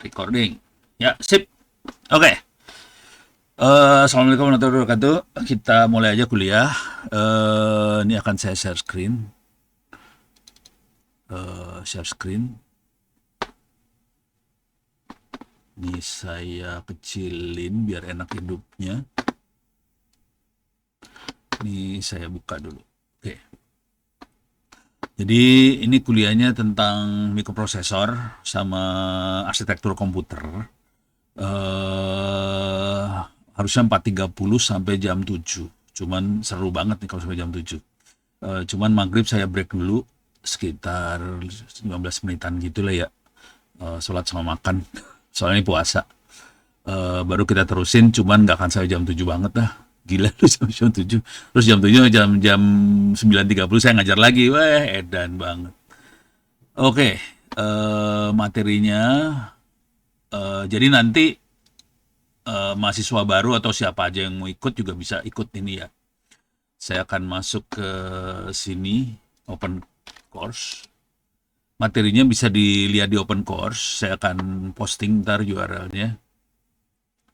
Recording. Ya, sip. Oke. Assalamualaikum warahmatullahi wabarakatuh. Kita mulai aja kuliah. Ini akan saya share screen. Share screen. Ini saya kecilin biar enak hidupnya. Ini saya buka dulu. Oke. Jadi ini kuliahnya tentang mikroprosesor sama arsitektur komputer. eh Harusnya 4.30 sampai jam 7. Cuman seru banget nih kalau sampai jam 7. Cuman maghrib saya break dulu sekitar 15 menitan gitu lah ya. Sholat sama makan. Soalnya ini puasa. Baru kita terusin, cuman nggak akan sampai jam 7 banget dah. Gila lu jam 7. Terus jam 7 jam 9.30 saya ngajar lagi. Wah, edan banget. Oke, materinya jadi nanti mahasiswa baru atau siapa aja yang mau ikut juga bisa ikut ini ya. Saya akan masuk ke sini, open course. Materinya bisa dilihat di open course. Saya akan posting ntar URL-nya.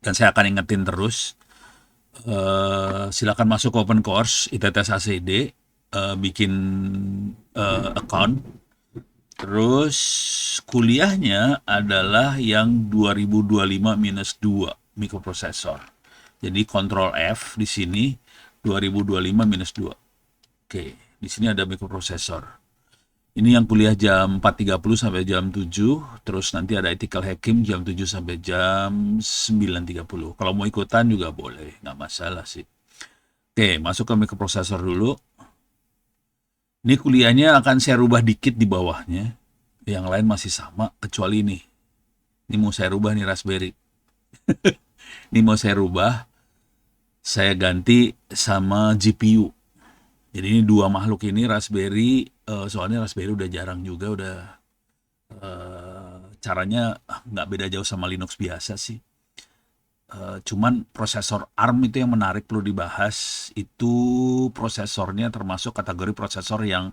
Dan saya akan ingetin terus. Silakan masuk ke open course, ITTS ACD, bikin account. Terus kuliahnya adalah yang 2025-2 mikroprosesor. Jadi Ctrl F di sini 2025-2. Oke, di sini ada mikroprosesor. Ini yang kuliah jam 4.30 sampai jam 7, terus nanti ada ethical hacking jam 7 sampai jam 9.30. Kalau mau ikutan juga boleh, nggak masalah sih. Oke, masuk ke mikroprosesor dulu. Ini kuliahnya akan saya rubah dikit di bawahnya. Yang lain masih sama, kecuali ini. Ini mau saya rubah nih Raspberry. Ini mau saya rubah, saya ganti sama GPU. Jadi ini dua makhluk ini Raspberry, soalnya Raspberry udah jarang juga, udah caranya nggak beda jauh sama Linux biasa sih. Cuman prosesor ARM itu yang menarik perlu dibahas. Itu prosesornya termasuk kategori prosesor yang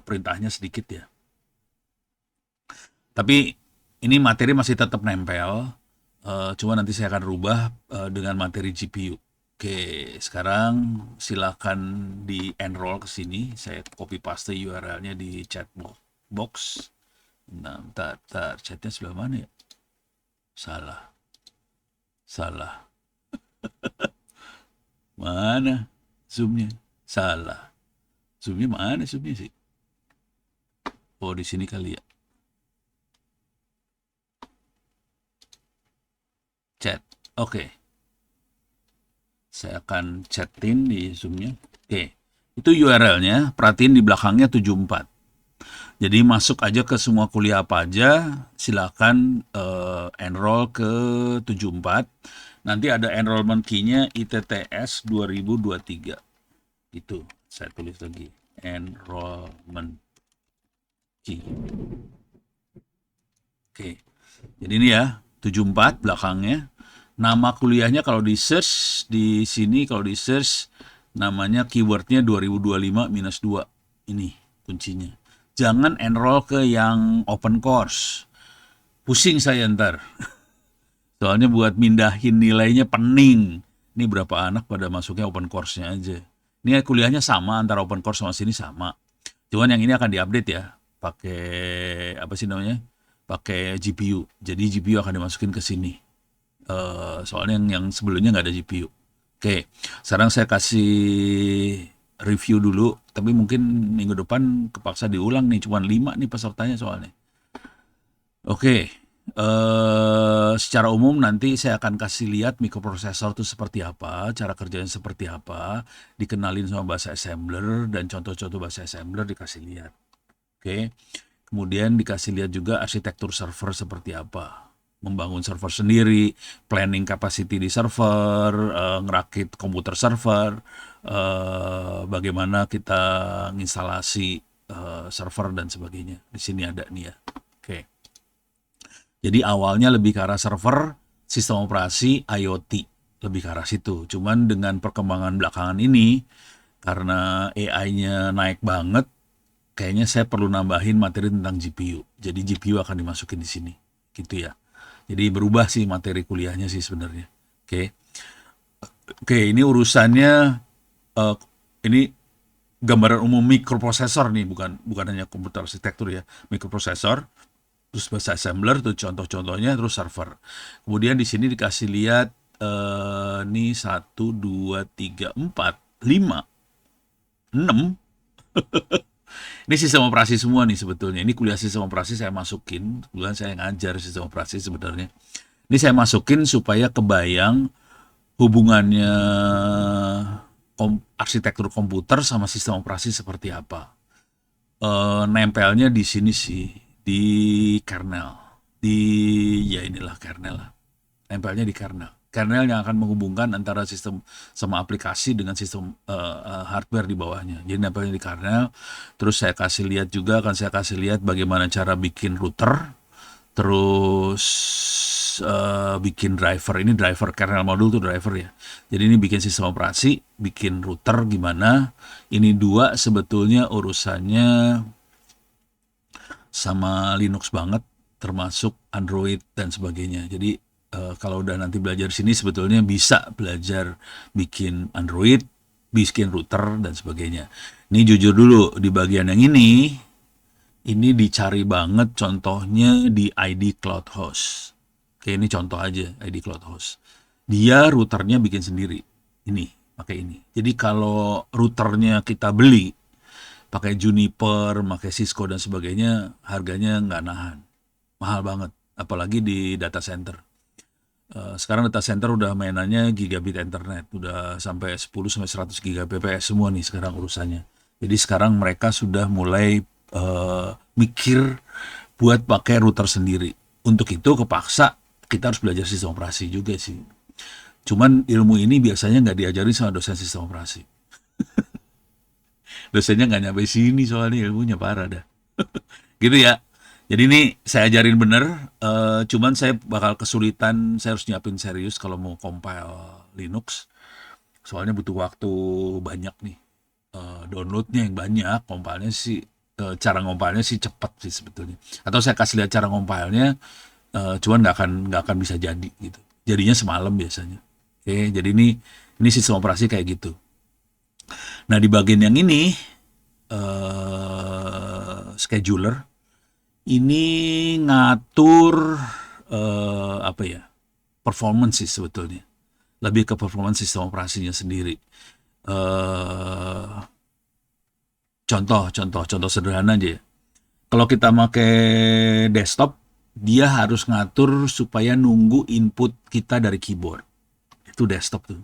perintahnya sedikit ya. Tapi ini materi masih tetap nempel. Cuma nanti saya akan rubah dengan materi GPU. Oke, sekarang silakan di enroll ke sini. Saya copy paste URL-nya di chat box. Nah, bentar, chatnya sebelah mana ya? Salah. Mana zoomnya? Salah. Zoomnya mana zoomnya sih? Oh, di sini kali ya. Chat. Oke. Saya akan chatin di zoomnya. Oke. Itu URL-nya, perhatiin di belakangnya 74. Jadi masuk aja ke semua kuliah apa aja, silakan enroll ke 74. Nanti ada enrollment key-nya ITTS 2023. Itu saya tulis lagi, enrollment key. Oke. Jadi ini ya, 74 belakangnya. Nama kuliahnya kalau di search di sini, kalau di search namanya keywordnya 2025-2. Ini kuncinya. Jangan enroll ke yang open course. Pusing saya ntar. Soalnya buat mindahin nilainya pening. Ini berapa anak pada masuknya open course-nya aja. Ini kuliahnya sama antara open course sama sini sama. Cuman yang ini akan diupdate ya. Pakai apa sih namanya? Pakai GPU. Jadi GPU akan dimasukin ke sini. Soalnya yang sebelumnya nggak ada GPU. Oke, sekarang saya kasih review dulu, tapi mungkin minggu depan kepaksa diulang nih, cuma 5 nih pesertanya soalnya. Oke, secara umum nanti saya akan kasih lihat mikroprosesor itu seperti apa, cara kerjanya seperti apa, dikenalin sama bahasa assembler, dan contoh-contoh bahasa assembler dikasih lihat. Oke, kemudian dikasih lihat juga arsitektur server seperti apa. Membangun server sendiri, planning capacity di server, ngerakit komputer server, bagaimana kita nginstalasi server dan sebagainya. Di sini ada nih ya. Oke. Jadi awalnya lebih ke arah server, sistem operasi, IoT, lebih ke arah situ. Cuman dengan perkembangan belakangan ini, karena AI-nya naik banget, kayaknya saya perlu nambahin materi tentang GPU. Jadi GPU akan dimasukin di sini, gitu ya. Jadi berubah sih materi kuliahnya sih sebenarnya. Oke. Oke, ini urusannya eh, ini gambaran umum mikroprosesor nih, bukan bukan hanya komputer arsitektur ya. Mikroprosesor, terus bahasa assembler tuh contoh-contohnya, terus server. Kemudian di sini dikasih lihat nih 1, 2, 3, 4, 5, 6. Ini sistem operasi semua nih sebetulnya. Ini kuliah sistem operasi saya masukin. Kebetulan saya ngajar sistem operasi sebenarnya. Ini saya masukin supaya kebayang hubungannya arsitektur komputer sama sistem operasi seperti apa. Nempelnya di sini sih, di kernel. Di, ya inilah kernel lah. Nempelnya di kernel. Kernel yang akan menghubungkan antara sistem sama aplikasi dengan sistem hardware di bawahnya. Jadi nempelnya di kernel. Terus saya kasih lihat juga, akan saya kasih lihat bagaimana cara bikin router, terus bikin driver. Ini driver, kernel modul tuh driver ya. Jadi ini bikin sistem operasi, bikin router gimana. Ini dua sebetulnya urusannya sama Linux banget, termasuk Android dan sebagainya. Jadi kalau udah nanti belajar sini sebetulnya bisa belajar bikin Android, bikin router dan sebagainya. Ini jujur dulu di bagian yang ini dicari banget contohnya di ID Cloud Host. Oke, ini contoh aja ID Cloud Host. Dia routernya bikin sendiri. Ini, pakai ini. Jadi kalau routernya kita beli, pakai Juniper, pakai Cisco dan sebagainya, harganya nggak nahan. Mahal banget. Apalagi di data center. Sekarang data center udah mainannya gigabit internet, udah sampai 10 sampai 100 Gbps semua nih sekarang urusannya. Jadi sekarang mereka sudah mulai mikir buat pakai router sendiri. Untuk itu kepaksa kita harus belajar sistem operasi juga sih. Cuman ilmu ini biasanya nggak diajarin sama dosen sistem operasi. Dosennya nggak nyampe sini soalnya ilmunya parah dah. Gitu ya. Jadi ini saya ajarin bener, cuman saya bakal kesulitan, saya harus nyiapin serius kalau mau compile Linux. Soalnya butuh waktu banyak nih. Downloadnya yang banyak, compilenya sih, cara compilenya sih cepet sih sebetulnya. Atau saya kasih lihat cara compilenya, cuman nggak akan bisa jadi gitu. Jadinya semalam biasanya. Oke, jadi ini sistem operasi kayak gitu. Nah di bagian yang ini, scheduler, ini ngatur apa ya, performance sih sebetulnya, lebih ke performance sistem operasinya sendiri. Contoh sederhana aja ya. Kalau kita pakai desktop, dia harus ngatur supaya nunggu input kita dari keyboard. Itu desktop tuh.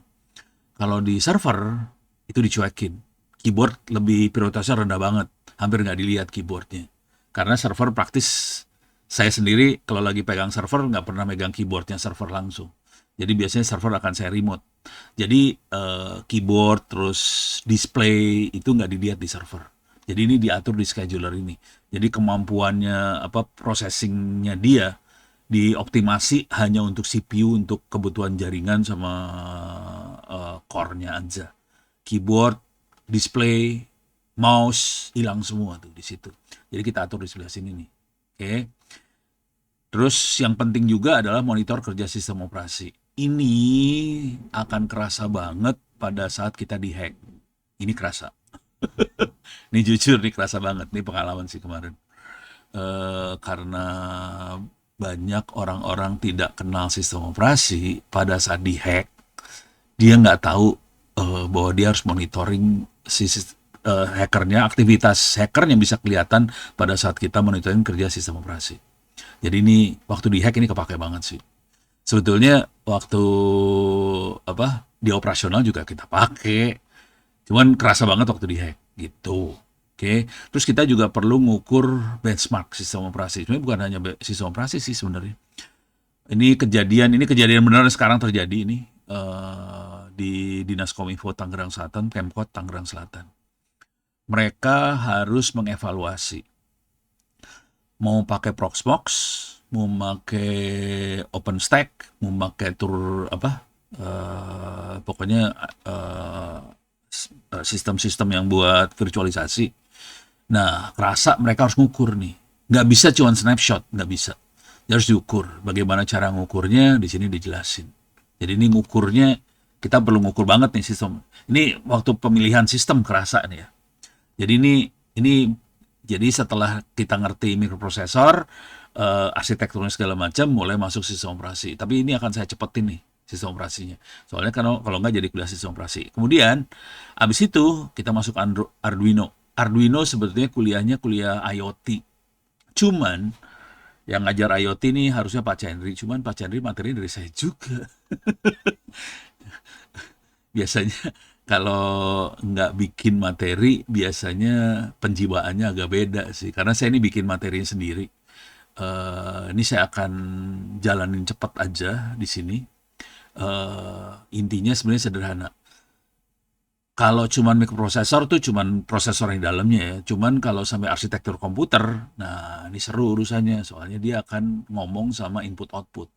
Kalau di server, itu dicuekin. Keyboard lebih prioritasnya rendah banget. Hampir nggak dilihat keyboardnya. Karena server praktis, saya sendiri kalau lagi pegang server nggak pernah megang keyboardnya server langsung. Jadi biasanya server akan saya remote. Jadi keyboard terus display itu nggak dilihat di server. Jadi ini diatur di scheduler ini. Jadi kemampuannya processingnya dia dioptimasi hanya untuk CPU, untuk kebutuhan jaringan sama core-nya aja. Keyboard, display, mouse hilang semua tuh di situ. Jadi kita atur di sebelah sini nih. Oke. Terus yang penting juga adalah monitor kerja sistem operasi. Ini akan kerasa banget pada saat kita dihack. Ini kerasa. Ini jujur nih kerasa banget. Ini pengalaman sih kemarin. Karena banyak orang-orang tidak kenal sistem operasi, pada saat dihack, dia nggak tahu bahwa dia harus monitoring hackernya, aktivitas hackernya bisa kelihatan pada saat kita monitoring kerja sistem operasi. Jadi ini waktu dihack ini kepake banget sih. Sebetulnya waktu di operasional juga kita pakai, cuman kerasa banget waktu dihack gitu. Oke, terus kita juga perlu ngukur benchmark sistem operasi. Sebenarnya bukan hanya sistem operasi sih sebenarnya. Ini kejadian benar sekarang terjadi ini di Dinas Kominfo Tangerang Selatan, Pemkot Tangerang Selatan. Mereka harus mengevaluasi mau pakai Proxmox, mau pakai OpenStack, mau pakai pokoknya sistem-sistem yang buat virtualisasi. Nah, kerasa mereka harus ngukur nih. Nggak bisa cuma snapshot, nggak bisa. Dia harus diukur. Bagaimana cara ngukurnya di sini dijelasin. Jadi ini ngukurnya kita perlu ngukur banget nih sistem. Ini waktu pemilihan sistem kerasa nih ya. Jadi ini jadi setelah kita ngerti mikroprosesor, arsitekturnya segala macam, mulai masuk sistem operasi. Tapi ini akan saya cepetin nih sistem operasinya. Soalnya kalau nggak jadi kuliah sistem operasi. Kemudian abis itu kita masuk Arduino. Arduino sebetulnya kuliahnya kuliah IoT. Cuman yang ngajar IoT nih harusnya Pak Chandri. Cuman Pak Chandri materi dari saya juga. Biasanya kalau nggak bikin materi, biasanya penjiwaannya agak beda sih. Karena saya ini bikin materinya sendiri. Ini saya akan jalanin cepat aja di sini. Intinya sebenarnya sederhana. Kalau cuman mikroprosesor tuh cuman prosesor yang dalamnya ya. Cuman kalau sampai arsitektur komputer, nah ini seru urusannya. Soalnya dia akan ngomong sama input output.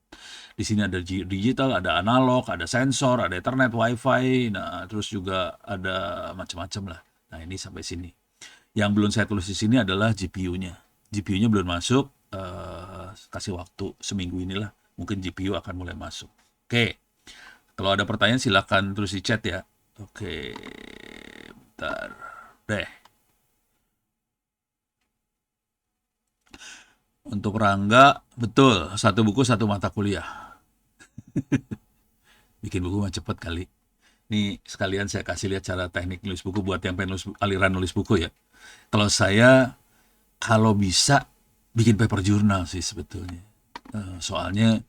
Di sini ada digital, ada analog, ada sensor, ada Ethernet, WiFi, nah terus juga ada macam-macam lah. Nah ini sampai sini. Yang belum saya tulis di sini adalah GPU-nya. GPU-nya belum masuk, kasih waktu seminggu inilah. Mungkin GPU akan mulai masuk. Oke, kalau ada pertanyaan silakan tulis di chat ya. Oke, bentar. Deh. Untuk Rangga, betul. Satu buku, satu mata kuliah. Bikin buku mah cepet kali. Ini sekalian saya kasih lihat cara teknik nulis buku buat yang pengen nulis, aliran nulis buku ya. Kalau saya, kalau bisa, bikin paper jurnal sih sebetulnya. Soalnya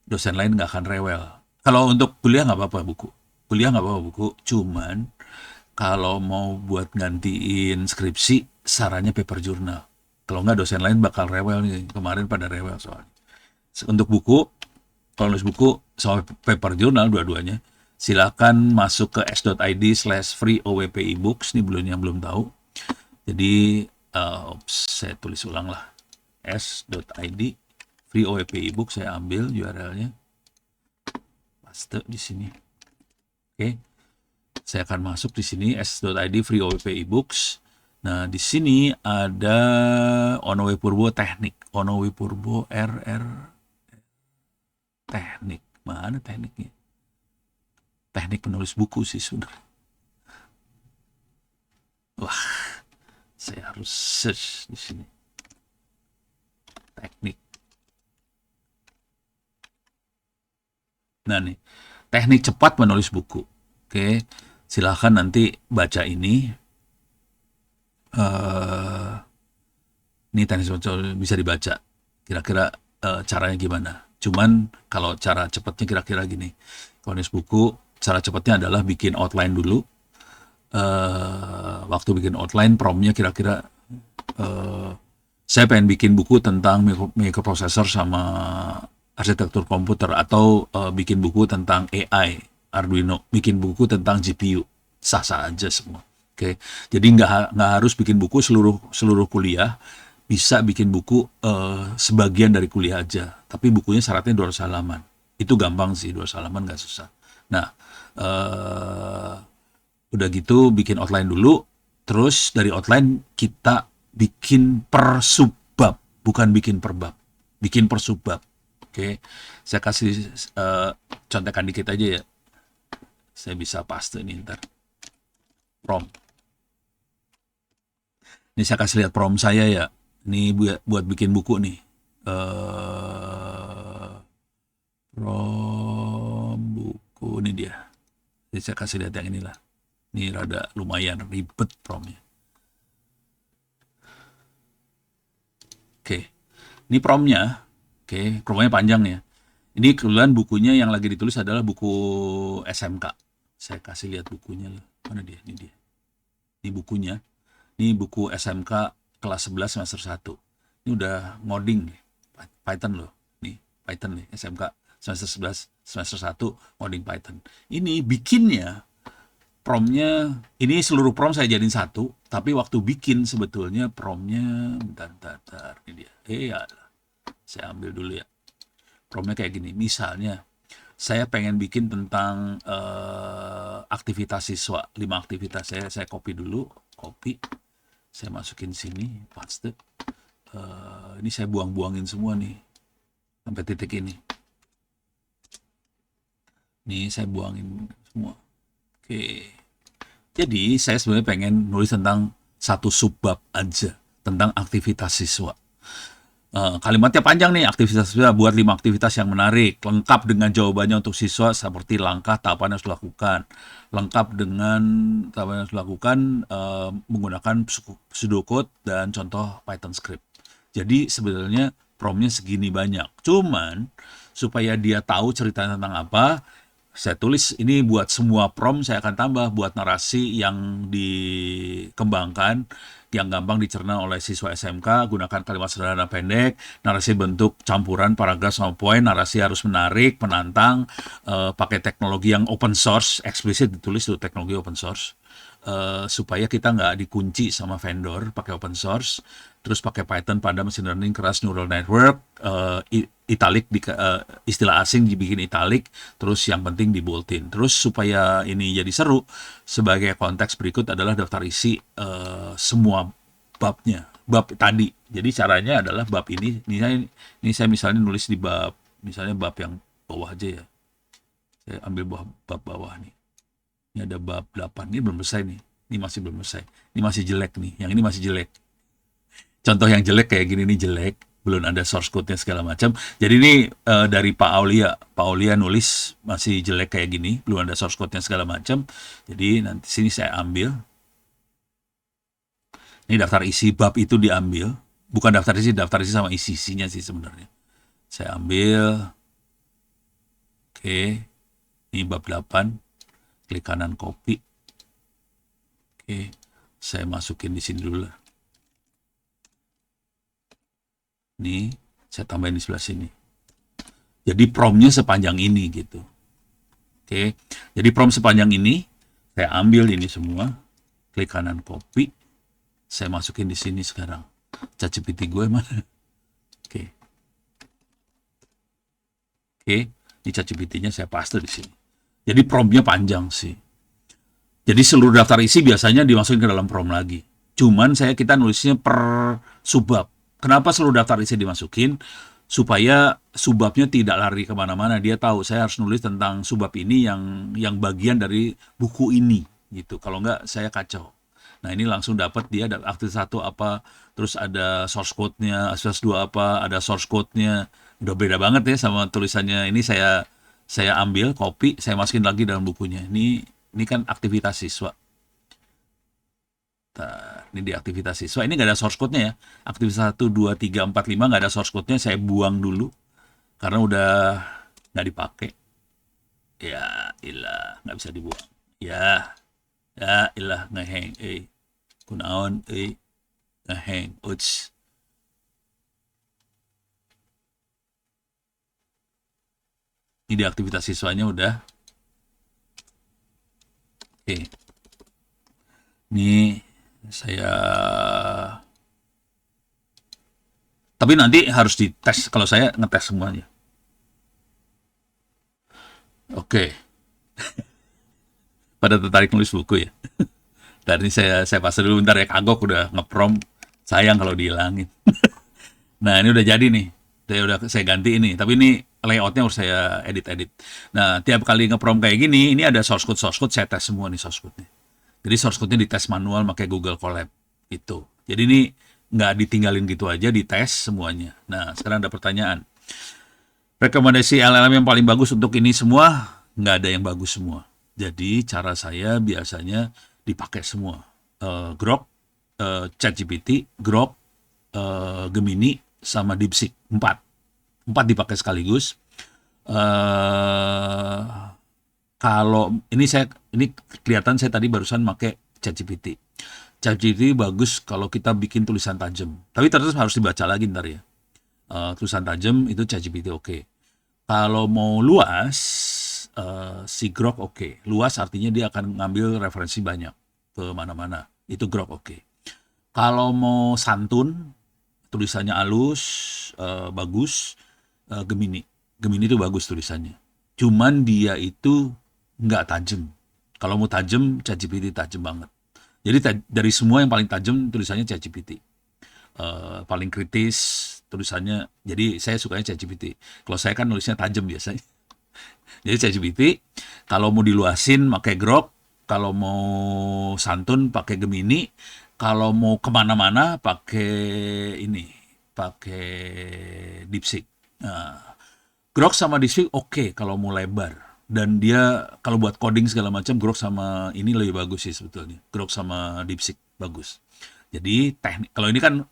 dosen lain nggak akan rewel. Kalau untuk kuliah nggak apa-apa buku. Kuliah nggak apa-apa buku. Cuman, kalau mau buat gantiin skripsi, sarannya paper jurnal. Kalau nggak dosen lain bakal rewel nih. Kemarin pada rewel soalnya. Untuk buku, kalau nulis buku sama paper jurnal dua-duanya, silakan masuk ke s.id/free OWP ebooks. Ini belum yang belum tahu. Jadi saya tulis ulang lah. s.id free OWP ebook, saya ambil URL-nya. Paste di sini. Oke. Saya akan masuk di sini s.id free OWP ebooks. Nah, di sini ada Onowe Purbo teknik. Onowe Purbo RR teknik. Mana tekniknya? Teknik menulis buku sih sebenarnya. Wah, saya harus search di sini. Teknik. Nah nih, teknik cepat menulis buku. Oke, silahkan nanti baca ini. Ini teknik cepat bisa dibaca. Kira-kira caranya gimana? Cuman kalau cara cepatnya kira-kira gini. Kalau nulis buku, cara cepatnya adalah bikin outline dulu. Waktu bikin outline, promnya kira-kira saya pengen bikin buku tentang mikroprosesor sama arsitektur komputer, atau bikin buku tentang AI, Arduino, bikin buku tentang GPU, sah-sah aja semua. Oke, jadi nggak harus bikin buku seluruh kuliah, bisa bikin buku sebagian dari kuliah aja, tapi bukunya syaratnya 200 halaman. Itu gampang sih, 200 halaman nggak susah. Nah, udah gitu bikin outline dulu, terus dari outline kita bikin per subbab, bukan bikin per bab, bikin per subbab. Oke, saya kasih contekan dikit aja ya. Saya bisa paste ini ntar. Prompt. Ini saya kasih lihat prompt saya ya. Ini buat bikin buku nih. Prompt buku ini dia. Jadi saya kasih lihat yang inilah. Ini rada lumayan ribet promptnya. Oke, ini promptnya. Oke, promptnya panjang ya. Ini kebetulan bukunya yang lagi ditulis adalah buku SMK. Saya kasih lihat bukunya. Mana dia? Ini dia. Ini bukunya. Ini buku SMK kelas 11 semester 1. Ini udah ngoding Python loh. Nih, Python nih, SMK semester 11 semester 1 ngoding Python. Ini bikinnya, promptnya, ini seluruh prompt saya jadiin satu, tapi waktu bikin sebetulnya promptnya, bentar, ini dia. Ya, saya ambil dulu ya. Promptnya kayak gini, misalnya, saya pengen bikin tentang aktivitas siswa, 5 aktivitas. Saya copy dulu, saya masukin sini, paste. Ini saya buang-buangin semua nih. sampai titik ini. Nih saya buangin semua. Oke. Jadi saya sebenarnya pengen nulis tentang satu subbab aja tentang aktivitas siswa. Kalimatnya panjang nih, aktivitas siswa buat 5 aktivitas yang menarik, lengkap dengan jawabannya untuk siswa seperti langkah tahapan yang harus dilakukan, lengkap dengan tahapan yang harus dilakukan menggunakan pseudocode dan contoh Python script. Jadi sebenarnya promnya segini banyak. Cuman supaya dia tahu ceritanya tentang apa, saya tulis ini buat semua prom, saya akan tambah buat narasi yang dikembangkan, yang gampang dicerna oleh siswa SMK, gunakan kalimat sederhana pendek, narasi bentuk campuran paragraf sama poin, narasi harus menarik, menantang, pakai teknologi yang open source, eksplisit ditulis itu teknologi open source, supaya kita nggak dikunci sama vendor, pakai open source, terus pakai Python pada machine learning keras neural network, italic istilah asing dibikin italic, terus yang penting di boldin. Terus supaya ini jadi seru, sebagai konteks berikut adalah daftar isi semua babnya, bab tadi. Jadi caranya adalah bab ini saya misalnya nulis di bab, misalnya bab yang bawah aja ya. Saya ambil bab bawah nih. Ini ada bab 8, ini belum selesai nih. Ini masih belum selesai. Ini masih jelek nih. Yang ini masih jelek. Contoh yang jelek kayak gini nih jelek, belum ada source code-nya segala macam. Jadi ini dari Pak Aulia. Pak Aulia nulis masih jelek kayak gini, belum ada source code-nya segala macam. Jadi nanti sini saya ambil. Ini daftar isi bab itu diambil. Bukan daftar isi sama isi-isinya sih sebenarnya. Saya ambil. Oke. Ini bab 8. Klik kanan copy. Oke. Saya masukin di sini dulu lah. Nih, saya tambahin di sebelah sini. Jadi promnya sepanjang ini gitu. Oke, jadi prom sepanjang ini, saya ambil ini semua, klik kanan copy, saya masukin di sini sekarang. ChatGPT gue mana? Oke. Oke, ini ChatGPT-nya saya paste di sini. Jadi promnya panjang sih. Jadi seluruh daftar isi biasanya dimasukin ke dalam prom lagi. Cuman kita nulisnya per subbab. Kenapa seluruh daftar isi dimasukin? Supaya subbabnya tidak lari kemana-mana. Dia tahu saya harus nulis tentang subbab ini yang bagian dari buku ini gitu. Kalau enggak saya kacau. Nah ini langsung dapat dia ada aktivitas 1 apa, terus ada source code-nya, aktivitas 2 apa, ada source code-nya. Udah beda banget ya sama tulisannya. Ini saya ambil, copy, saya masukin lagi dalam bukunya. Ini kan aktivitas siswa. Ini di aktivitas siswa. Ini nggak ada source code-nya ya. Aktivitas 1, 2, 3, 4, 5 nggak ada source code-nya. Saya buang dulu. Karena udah nggak dipakai. Ya, ilah. Nggak bisa dibuang. Ya ilah. Ngeheng. Kunaon. Ngeheng. Uts. Ini di aktivitas siswanya udah. Oke. Ini saya, tapi nanti harus dites. Kalau saya ngetes semuanya. Oke. Pada tertarik nulis buku ya. Dan ini saya pasang dulu bentar ya, kagok udah ngeprom. Sayang kalau dihilangin. Nah ini udah jadi nih. Saya ganti ini. Tapi ini layoutnya harus saya edit-edit. Nah tiap kali ngeprom kayak gini, ini ada source code saya tes semua nih source code-nya. Jadi source code-nya dites manual pakai Google Colab itu. Jadi ini nggak ditinggalin gitu aja, dites semuanya. Nah sekarang ada pertanyaan. Rekomendasi LLM yang paling bagus untuk ini semua, nggak ada yang bagus semua. Jadi cara saya biasanya dipakai semua. Grok, ChatGPT, Grok, Gemini, sama DeepSeek. 4 dipakai sekaligus. Kalau ini kelihatan saya tadi barusan pakai ChatGPT. ChatGPT bagus kalau kita bikin tulisan tajam. Tapi terus harus dibaca lagi ntar ya. Tulisan tajam itu ChatGPT oke. Kalau mau luas, si Grok oke. Luas artinya dia akan ngambil referensi banyak ke mana-mana. Itu Grok oke. Kalau mau santun, tulisannya halus, bagus, Gemini. Gemini itu bagus tulisannya. Cuman dia itu nggak tajam. Kalau mau tajam, ChatGPT tajam banget. Jadi dari semua yang paling tajam tulisannya ChatGPT. Paling kritis, tulisannya. Jadi saya sukanya ChatGPT. Kalau saya kan nulisnya tajam biasanya. Jadi ChatGPT, kalau mau diluasin pakai Grok, kalau mau santun pakai Gemini, kalau mau kemana-mana pakai ini, pakai DeepSeek. Nah, Grok sama DeepSeek oke kalau mau lebar. Dan dia kalau buat coding segala macam, Grok sama ini lebih bagus sih sebetulnya. Grok sama DeepSeek bagus. Jadi teknik, kalau ini kan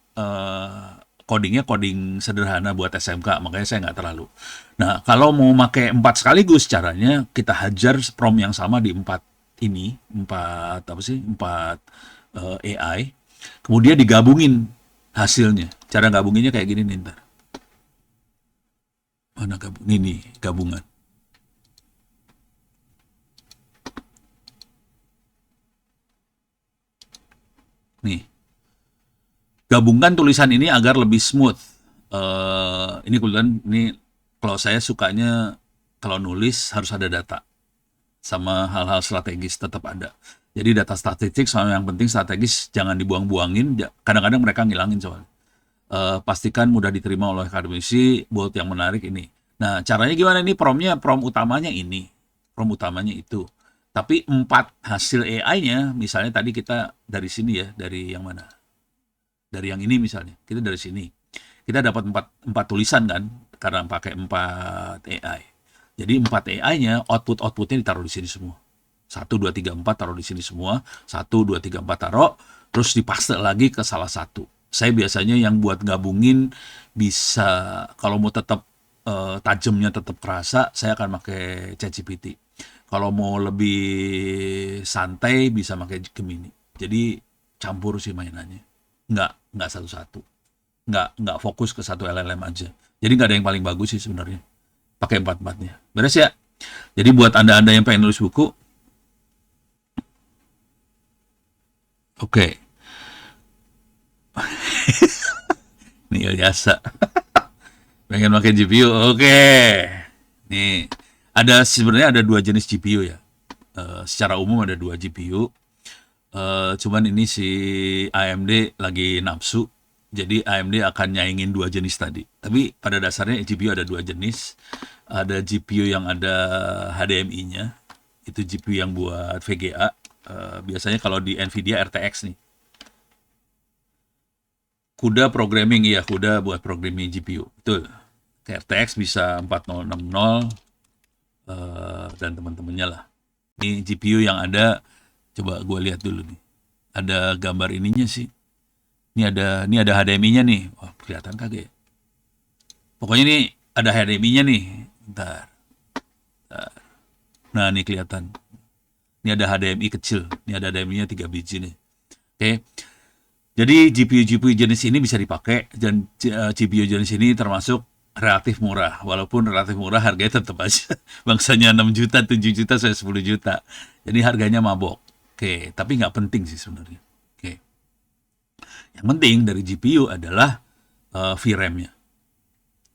codingnya coding sederhana buat SMK, makanya saya nggak terlalu. Nah, kalau mau pakai 4 sekaligus, caranya kita hajar prompt yang sama di 4 ini, 4 apa sih, 4 AI, kemudian digabungin hasilnya. Cara gabunginnya kayak gini nih ntar. Mana gabung? Ini gabungan. Nih, gabungkan tulisan ini agar lebih smooth. Ini kebetulan ini kalau saya sukanya kalau nulis harus ada data sama hal-hal strategis tetap ada. Jadi data statistik sama yang penting strategis jangan dibuang-buangin. Kadang-kadang mereka ngilangin soalnya. Pastikan mudah diterima oleh akademisi, buat yang menarik ini. Nah, caranya gimana nih? Prompt utamanya ini, prompt utamanya itu. Tapi 4 hasil AI-nya, misalnya tadi kita dari sini ya, dari yang mana? Dari yang ini misalnya, kita dari sini. Kita dapat 4 tulisan kan, karena pakai 4 AI. Jadi 4 AI-nya, output-outputnya ditaruh di sini semua. 1, 2, 3, 4 taruh di sini semua. 1, 2, 3, 4 taruh, terus dipaste lagi ke salah satu. Saya biasanya yang buat gabungin bisa, kalau mau tetap tajamnya tetap kerasa, saya akan pakai ChatGPT. Kalau mau lebih santai bisa pakai Gemini. Jadi campur sih mainannya. Nggak satu-satu. Nggak fokus ke satu LLM aja. Jadi nggak ada yang paling bagus sih sebenarnya. Pakai 4-4-nya. Beres ya? Jadi buat Anda-Anda yang pengen nulis buku, oke. Ini biasa. Pengen pakai GPU, oke. Nih, sebenarnya ada 2 jenis GPU ya. Secara umum ada 2 GPU. Cuman ini si AMD lagi nafsu, jadi AMD akan nyaingin 2 jenis tadi. Tapi pada dasarnya GPU ada 2 jenis. Ada GPU yang ada HDMI-nya, itu GPU yang buat VGA. Biasanya kalau di Nvidia RTX nih. CUDA programming, iya CUDA buat programming GPU, betul. Kayak RTX bisa 4060 dan teman-temannya lah. Ini GPU yang ada, coba gue lihat dulu nih. Ada gambar ininya sih. Ini ada HDMI-nya nih. Wah, kelihatan kagak ya? Pokoknya ini ada HDMI-nya nih. Bentar. Nah, ini kelihatan. Ini ada HDMI kecil. Ini ada HDMI-nya 3 biji nih. Oke. Jadi GPU jenis ini bisa dipakai, dan GPU jenis ini termasuk relatif murah. Walaupun relatif murah, harganya tetap aja bangsanya 6 juta, 7 juta, sampai 10 juta. Jadi harganya mabok. Oke, tapi nggak penting sih sebenarnya. Oke. Yang penting dari GPU adalah VRAM-nya.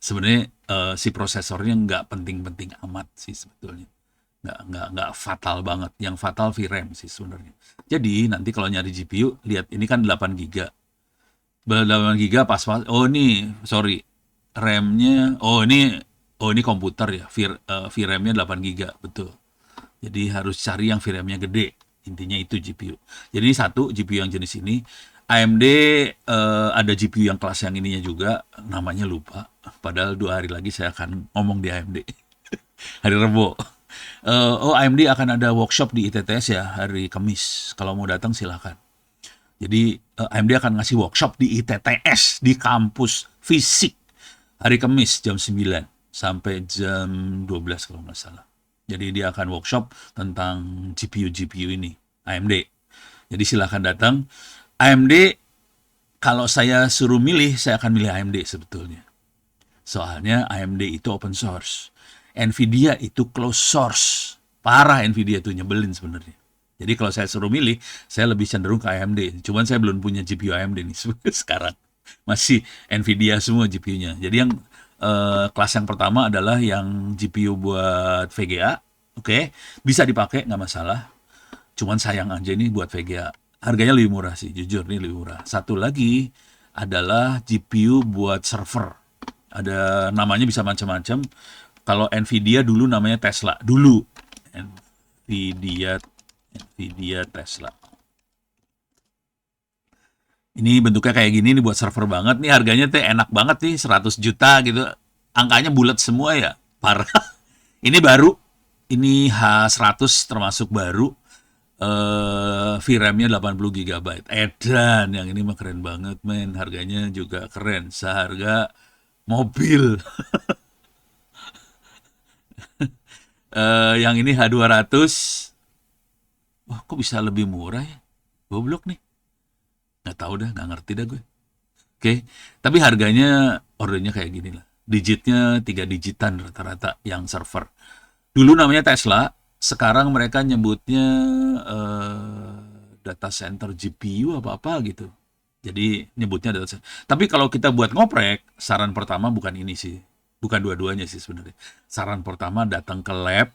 Sebenarnya si prosesornya nggak penting-penting amat sih sebetulnya. Nggak fatal banget. Yang fatal VRAM sih sebenarnya. Jadi nanti kalau nyari GPU, lihat ini kan 8 GB. 8 GB pas. Oh ini, sorry. RAM-nya, ini komputer ya. VRAM-nya 8 GB, betul. Jadi harus cari yang VRAM-nya gede. Intinya itu GPU. Jadi satu GPU yang jenis ini. AMD ada GPU yang kelas yang ininya juga, namanya lupa. Padahal 2 hari lagi saya akan ngomong di AMD. Hari Rebo. AMD akan ada workshop di ITTS ya hari Kamis. Kalau mau datang silakan. Jadi AMD akan ngasih workshop di ITTS di kampus fisik hari Kamis jam 9 sampai jam 12 kalau nggak salah. Jadi dia akan workshop tentang GPU ini AMD. Jadi silakan datang. AMD, kalau saya suruh milih, saya akan milih AMD sebetulnya. Soalnya AMD itu open source. Nvidia itu closed source. Parah Nvidia itu, nyebelin sebenarnya. Jadi kalau saya suruh milih, saya lebih cenderung ke AMD. Cuman saya belum punya GPU AMD nih sekarang. Masih Nvidia semua GPU-nya. Jadi yang kelas yang pertama adalah yang GPU buat VGA. Oke, bisa dipakai, nggak masalah. Cuman sayang aja ini buat VGA. Harganya lebih murah sih, jujur nih lebih murah. Satu lagi, adalah GPU buat server. Ada namanya bisa macam-macam. Kalau Nvidia dulu namanya Tesla. Dulu Nvidia Nvidia Tesla. Ini bentuknya kayak gini nih buat server banget nih, harganya tuh enak banget nih 100 juta gitu. Angkanya bulat semua ya. Parah. Ini baru. Ini H100 termasuk baru. VRAM-nya 80 GB. Edan, yang ini mah keren banget, men. Harganya juga keren, seharga mobil. Yang ini H200. Wah, kok bisa lebih murah ya? Goblok nih. Nggak tahu dah, nggak ngerti dah gue. Oke, tapi harganya ordernya kayak gini lah. Digitnya 3 digitan rata-rata yang server. Dulu namanya Tesla, sekarang mereka nyebutnya data center GPU apa-apa gitu. Jadi nyebutnya data center. Tapi kalau kita buat ngoprek, saran pertama bukan ini sih. Bukan dua-duanya sih sebenarnya. Saran pertama datang ke lab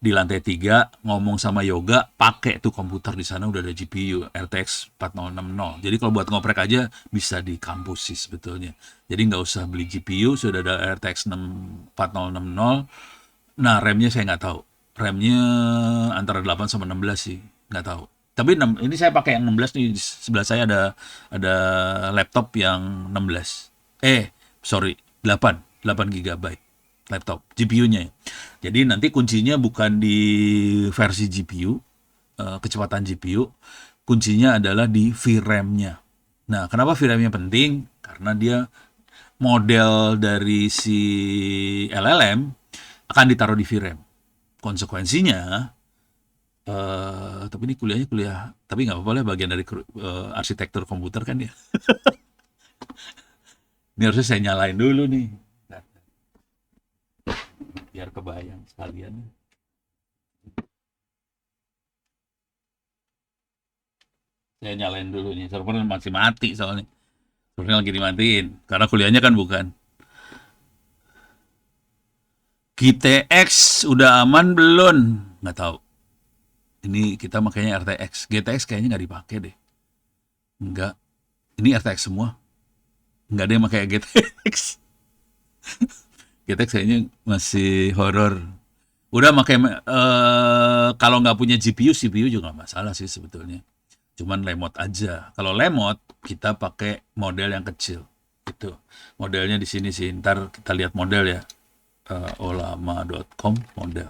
di lantai 3 ngomong sama Yoga, pakai tuh komputer di sana udah ada GPU RTX 4060. Jadi kalau buat ngoprek aja bisa di kampus sih sebetulnya. Jadi nggak usah beli GPU, sudah ada RTX 4060. Nah, RAM-nya saya nggak tahu. RAM-nya antara 8 sama 16 sih, nggak tahu. Tapi ini saya pakai yang 16 nih. Di sebelah saya ada laptop yang 16. Sorry, 8 GB laptop GPU-nya. Jadi nanti kuncinya bukan di versi GPU, kecepatan GPU, kuncinya adalah di VRAM-nya. Nah, kenapa VRAM-nya penting? Karena dia model dari si LLM akan ditaruh di VRAM. Konsekuensinya, tapi ini kuliahnya tapi nggak apa-apa lah, bagian dari arsitektur komputer kan ya. Ini harusnya saya nyalain dulu nih, biar kebayang sekalian. Saya nyalain dulu nih, server masih mati soalnya. Servernya lagi dimatiin, karena kuliahnya kan bukan. GTX udah aman belum? Nggak tahu. Ini kita makanya RTX. GTX kayaknya nggak dipakai deh. Nggak. Ini RTX semua. Nggak ada yang pakai GTX. GTX kayaknya masih horor. Udah pakai kalau nggak punya GPU, CPU juga nggak masalah sih sebetulnya. Cuman lemot aja. Kalau lemot kita pakai model yang kecil. Itu modelnya di sini sih. Ntar kita lihat model ya. Olama.com model.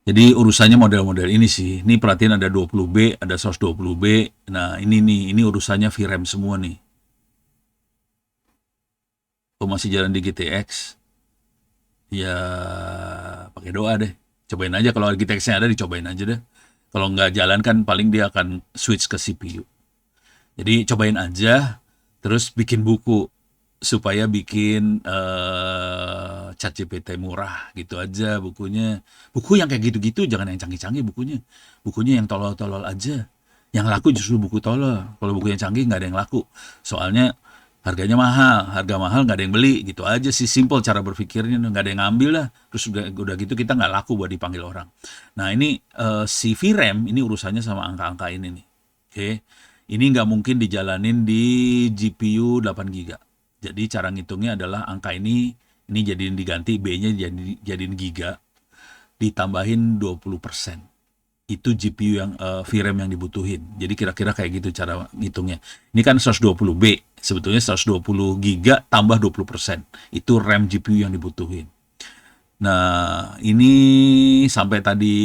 Jadi urusannya model-model ini sih. Ini perhatiin ada 20B, ada 120B. Nah, ini urusannya VRAM semua nih. Kalau masih jalan di GTX, ya pakai doa deh. Cobain aja, kalau GTX-nya ada dicobain aja deh. Kalau nggak jalan kan paling dia akan switch ke CPU. Jadi cobain aja, terus bikin buku supaya bikin ChatGPT murah gitu aja bukunya. Buku yang kayak gitu-gitu, jangan yang canggih-canggih bukunya. Bukunya yang tolol-tolol aja. Yang laku justru buku tolol. Kalau buku yang canggih nggak ada yang laku. Soalnya harganya mahal, harga mahal nggak ada yang beli, gitu aja sih, simple cara berpikirnya, nggak ada yang ngambil lah. Terus udah gitu kita nggak laku buat dipanggil orang. Nah ini si VRAM ini urusannya sama angka-angka ini nih. Oke, ini nggak mungkin dijalanin di GPU 8 GB. Jadi cara ngitungnya adalah angka ini jadiin diganti, B-nya jadiin giga, ditambahin 20%. Itu GPU yang VRAM yang dibutuhin. Jadi kira-kira kayak gitu cara ngitungnya. Ini kan 120B, sebetulnya 120 giga tambah 20%. Itu RAM GPU yang dibutuhin. Nah, ini sampai tadi,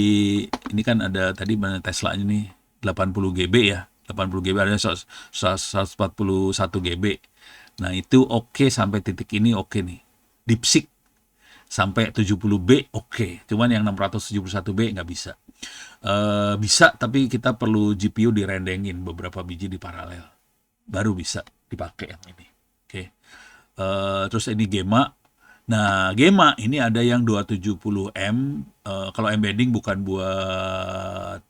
ini kan ada tadi mana Tesla ini 80 GB ya. 80 GB ada 141 GB. Nah, itu oke sampai titik ini oke nih. DeepSeek sampai 70B oke. Cuman yang 671B nggak bisa. Bisa, tapi kita perlu GPU direndengin beberapa biji di paralel. Baru bisa dipakai yang ini. Oke. Terus ini Gemma. Nah, Gemma ini ada yang 270M. Kalau embedding bukan buat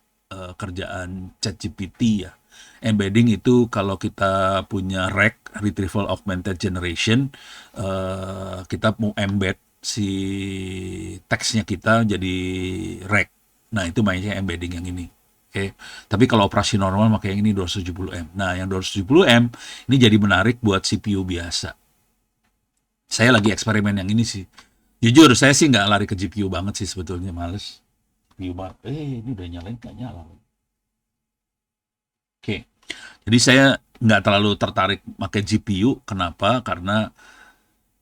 kerjaan ChatGPT ya. Embedding itu kalau kita punya RAG, Retrieval Augmented Generation, kita mau embed si teksnya kita jadi RAG. Nah, itu mainnya embedding yang ini. Oke. Tapi kalau operasi normal pakai yang ini 270M. Nah, yang 270M ini jadi menarik buat CPU biasa. Saya lagi eksperimen yang ini sih. Jujur, saya sih nggak lari ke GPU banget sih sebetulnya, males. GPU banget. Ini udah nyalain nggak nyala. Oke. Jadi saya nggak terlalu tertarik pakai GPU. Kenapa? Karena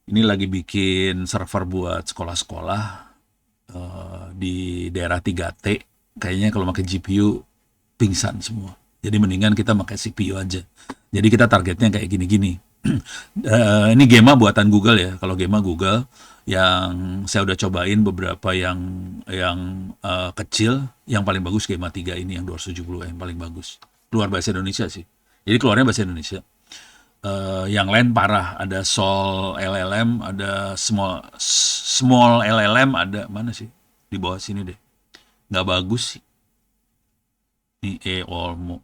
ini lagi bikin server buat sekolah-sekolah di daerah 3T. Kayaknya kalau pakai GPU pingsan semua. Jadi mendingan kita pakai CPU aja. Jadi kita targetnya kayak gini-gini. Ini Gema buatan Google ya. Kalau Gema Google yang saya udah cobain beberapa yang kecil, yang paling bagus Gema 3 ini yang 270 yang paling bagus. Keluar bahasa Indonesia sih. Jadi keluarnya bahasa Indonesia. Yang lain parah, ada Sol LLM, ada small LLM, ada mana sih? Di bawah sini deh. Nggak bagus sih. Ini Olmo.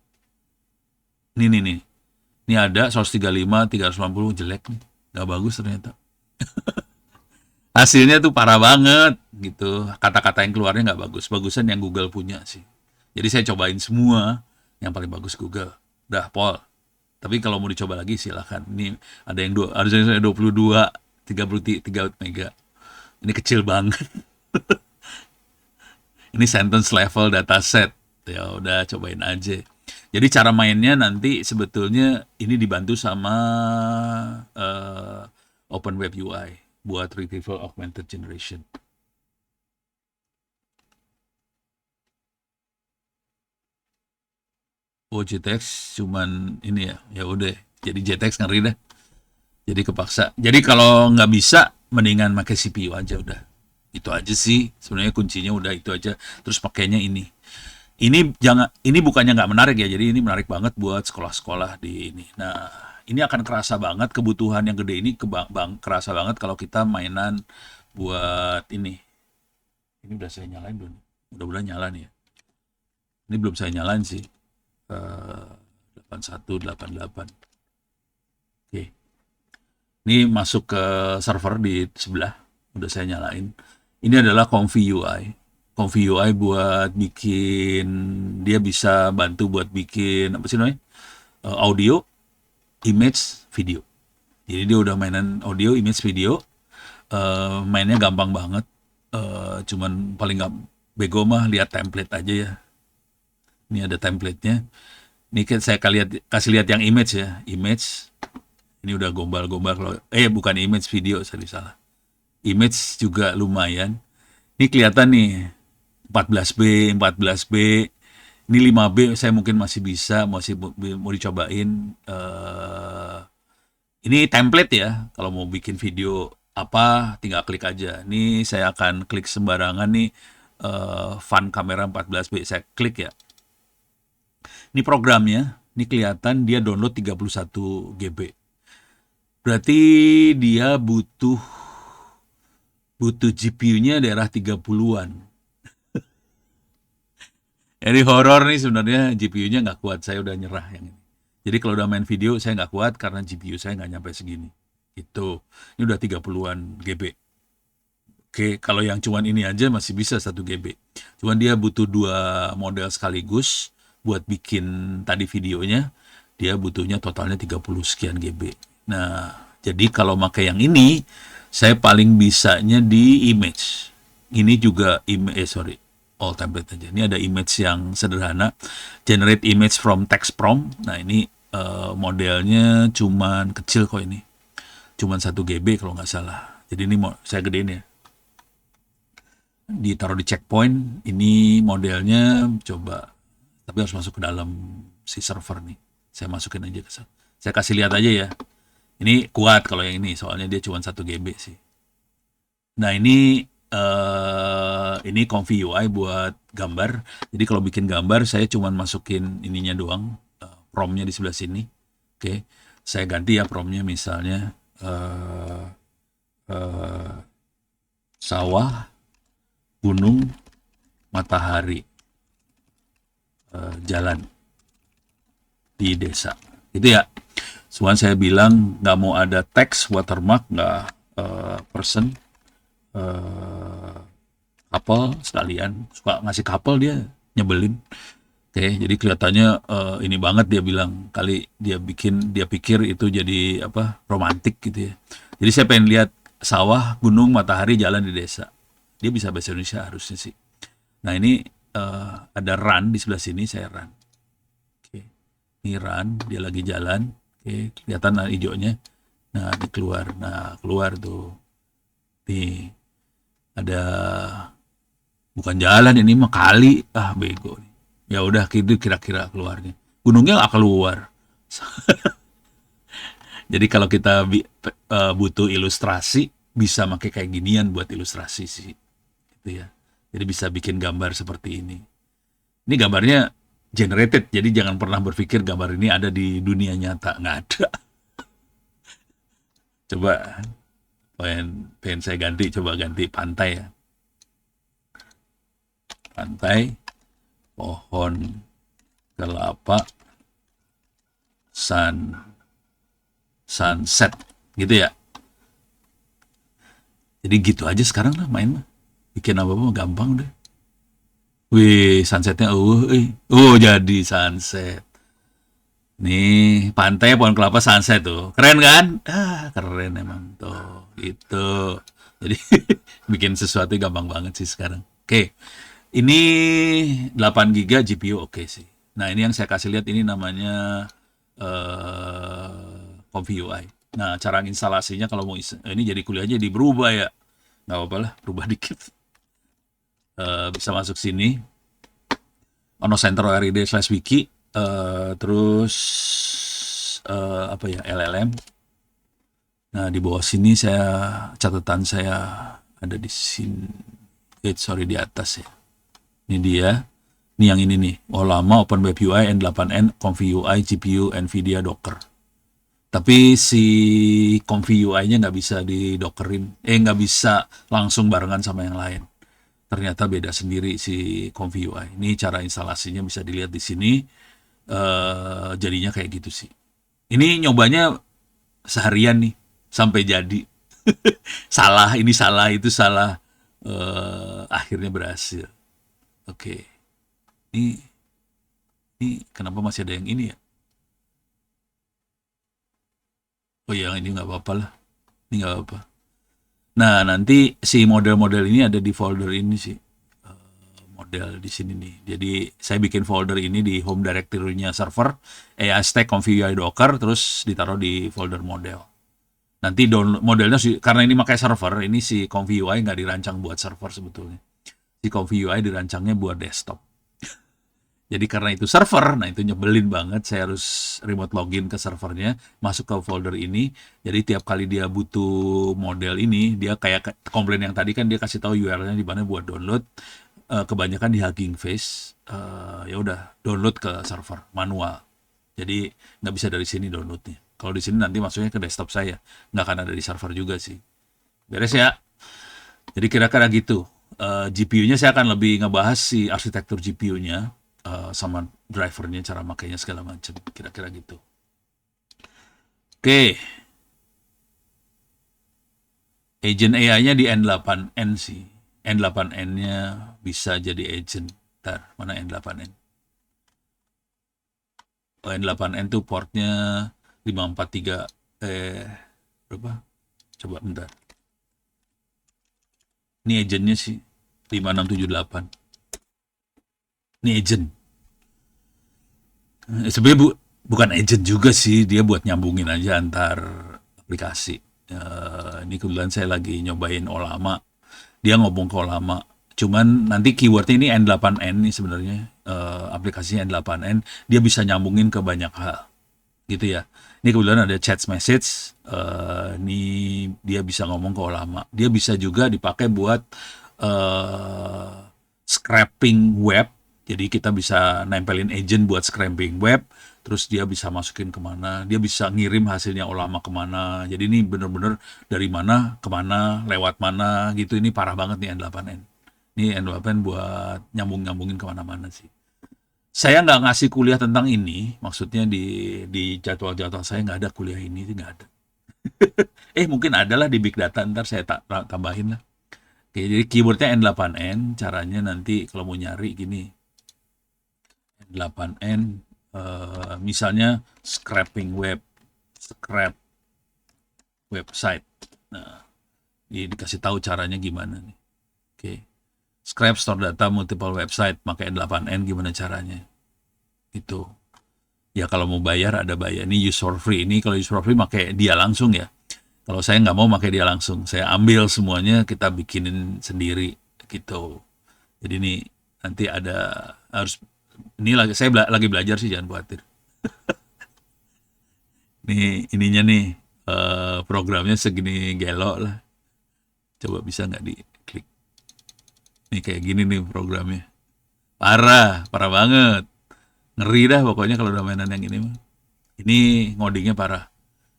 Nih. Ini ada 135, 380 jelek nih. Nggak bagus ternyata. Hasilnya tuh parah banget gitu. Kata-kata yang keluarnya nggak bagus. Bagusan yang Google punya sih. Jadi saya cobain semua. Yang paling bagus Google. Dah, Paul. Tapi kalau mau dicoba lagi silahkan. Ini ada yang 22, 33 mega. Ini kecil banget. Ini sentence level dataset. Ya udah cobain aja. Jadi cara mainnya nanti sebetulnya ini dibantu sama Open Web UI buat Retrieval Augmented Generation. Oh, JTX cuman ini ya udah. Jadi JTX ngeri dah. Jadi kepaksa. Jadi kalau nggak bisa, mendingan pakai CPU aja udah. Itu aja sih. Sebenarnya kuncinya udah itu aja. Terus pakainya ini. Ini bukannya nggak menarik ya. Jadi ini menarik banget buat sekolah-sekolah di ini. Nah, ini akan kerasa banget kebutuhan yang gede ini kerasa banget kalau kita mainan buat ini. Ini udah saya nyalain belum? Mudah-mudahan nyala nih ya. Ini belum saya nyalain sih. 8188. Oke. Ini masuk ke server di sebelah. Udah saya nyalain. Ini adalah Comfy UI. Comfy UI buat bikin, dia bisa bantu buat bikin apa sih namanya? Audio, image, video. Jadi dia udah mainan audio, image, video. Mainnya gampang banget. Cuman paling nggak bego mah lihat template aja ya. Ini ada template-nya. Ini kan saya kasih lihat yang image ya, image. Ini udah gombal-gombal kalau bukan image, video, saya salah. Image juga lumayan. Ini kelihatan nih 14B, 14B. Ini 5B saya mungkin masih bisa, masih mau dicobain. Ini template ya. Kalau mau bikin video apa, tinggal klik aja. Ini saya akan klik sembarangan nih, Fun Camera 14B. Saya klik ya. Ini programnya, ini kelihatan dia download 31 GB. Berarti dia butuh GPU-nya daerah 30-an. Jadi horor nih sebenarnya GPU-nya nggak kuat, saya udah nyerah yang ini. Jadi kalau udah main video saya nggak kuat karena GPU saya nggak nyampe segini. Itu. Ini udah 30-an GB. Oke, kalau yang cuman ini aja masih bisa 1 GB. Cuman dia butuh 2 model sekaligus. Buat bikin tadi videonya, dia butuhnya totalnya 30 sekian GB. Nah, jadi kalau pakai yang ini, saya paling bisanya di image. Ini juga all template aja. Ini ada image yang sederhana, generate image from text prompt. Nah, ini modelnya cuman kecil kok ini. Cuman 1 GB kalau nggak salah. Jadi ini saya gedein ya. Ditaruh di checkpoint, ini modelnya coba. Tapi harus masuk ke dalam si server nih. Saya masukin aja ke sana. Saya kasih lihat aja ya. Ini kuat kalau yang ini, soalnya dia cuma 1 GB sih. Nah ini Comfy UI buat gambar. Jadi kalau bikin gambar, saya cuma masukin ininya doang, promnya di sebelah sini. Oke, saya ganti ya promnya misalnya sawah, gunung, matahari. Jalan di desa itu ya. Cuman saya bilang nggak mau ada teks, watermark, nggak person, couple sekalian. Suka ngasih couple dia nyebelin. Oke, jadi kelihatannya ini banget dia bilang kali dia pikir itu jadi apa romantik gitu ya. Jadi saya pengen lihat sawah, gunung, matahari, jalan di desa. Dia bisa bahasa Indonesia harusnya sih. Nah ini ada run di sebelah sini saya run. Oke, ini run dia lagi jalan. Oke, kelihatan hijaunya. Nah ini keluar. Nah keluar tuh. Nih ada bukan jalan ini mah kali bego nih. Ya udah gitu kira-kira keluarnya. Gunungnya nggak keluar. Jadi kalau kita butuh ilustrasi bisa pakai kayak ginian buat ilustrasi sih, gitu ya. Jadi bisa bikin gambar seperti ini. Ini gambarnya generated, jadi jangan pernah berpikir gambar ini ada di dunia nyata, nggak ada. Coba pengen saya ganti, coba ganti pantai ya. Pantai, pohon kelapa, sunset, gitu ya. Jadi gitu aja sekarang lah main mah. Bikin apa-apa gampang deh. Wih, sunsetnya, jadi sunset. Nih, pantai pohon kelapa sunset tuh. Keren kan? Keren emang tuh. Itu. Jadi bikin sesuatu gampang banget sih sekarang. Oke. Ini 8 GB GPU oke sih. Nah, ini yang saya kasih lihat ini namanya ComfyUI. Nah, cara instalasinya kalau mau ini jadi kuliahnya di berubah ya. Nggak apa-apa lah, berubah dikit. Bisa masuk sini. Ono Center RID/wiki. Terus apa ya LLM. Nah di bawah sini catatan saya ada di sini. Sorry di atas ya. Ini dia. Ini yang ini nih. Lama OpenWebUI N8N ComfyUI GPU NVIDIA Docker. Tapi si ComfyUI-nya nggak bisa di dockerin. Nggak bisa langsung barengan sama yang lain. Ternyata beda sendiri si ComfyUI. Ini cara instalasinya bisa dilihat di sini. Jadinya kayak gitu sih. Ini nyobanya seharian nih sampai jadi. Salah, ini salah, itu salah. Akhirnya berhasil. Oke. Ini kenapa masih ada yang ini ya? Oh ya, ini nggak apa-apa lah. Ini nggak apa-apa. Nah, nanti si model-model ini ada di folder ini sih. Model di sini nih. Jadi saya bikin folder ini di home directory-nya server, AI Stack ComfyUI Docker, terus ditaruh di folder model. Nanti download modelnya sih, karena ini pakai server, ini si ComfyUI nggak dirancang buat server sebetulnya. Si ComfyUI dirancangnya buat desktop. Jadi karena itu server, nah itu nyebelin banget. Saya harus remote login ke servernya, masuk ke folder ini. Jadi tiap kali dia butuh model ini, dia kayak komplain yang tadi kan dia kasih tahu URL-nya di mana buat download. Kebanyakan di Hugging Face. Ya udah download ke server manual. Jadi nggak bisa dari sini downloadnya. Kalau di sini nanti masuknya ke desktop saya, nggak akan ada di server juga sih. Beres ya. Jadi kira-kira gitu. GPU-nya saya akan lebih ngebahas si arsitektur GPU-nya. Sama drivernya, cara makainya segala macam, kira-kira gitu. Oke, agent AI-nya di N8N sih. N8N-nya bisa jadi agent. Ntar, mana N8N? N8N tuh portnya 543 berapa? Coba bentar. Ini agentnya sih 5678. Ini agent. Sebenarnya bukan agent juga sih, dia buat nyambungin aja antar aplikasi. Ini kebetulan saya lagi nyobain Olama, dia ngomong ke Olama. Cuman nanti keywordnya ini N8N nih sebenarnya, aplikasinya N8N, dia bisa nyambungin ke banyak hal, gitu ya. Ini kebetulan ada chat message, ini dia bisa ngomong ke Olama. Dia bisa juga dipakai buat scraping web. Jadi kita bisa nempelin agent buat scraping web, terus dia bisa masukin kemana, dia bisa ngirim hasilnya Olama kemana. Jadi ini bener-bener dari mana, kemana, lewat mana gitu. Ini parah banget nih N8N. Ini N8N buat nyambung-nyambungin kemana-mana sih. Saya nggak ngasih kuliah tentang ini, maksudnya di jadwal-jadwal saya nggak ada kuliah ini, nggak ada. Mungkin ada lah di Big Data, ntar saya tambahin lah. Oke, jadi keywordnya N8N, caranya nanti kalau mau nyari gini. 8N, misalnya scrap website. Nah, ini dikasih tahu caranya gimana nih. Oke. Scrap store data multiple website pakai 8N gimana caranya? Itu. Ya kalau mau bayar ada bayar. Ini use for free. Ini kalau use for free pakai dia langsung ya. Kalau saya nggak mau pakai dia langsung, saya ambil semuanya kita bikinin sendiri gitu. Jadi ini nanti ada harus ini lagi saya lagi belajar sih jangan khawatir. Nih ininya nih programnya segini gelo lah. Coba bisa nggak diklik? Nih kayak gini nih programnya. Parah, parah banget. Ngeri dah pokoknya kalau udah mainan yang ini mah. Ini ngodingnya parah.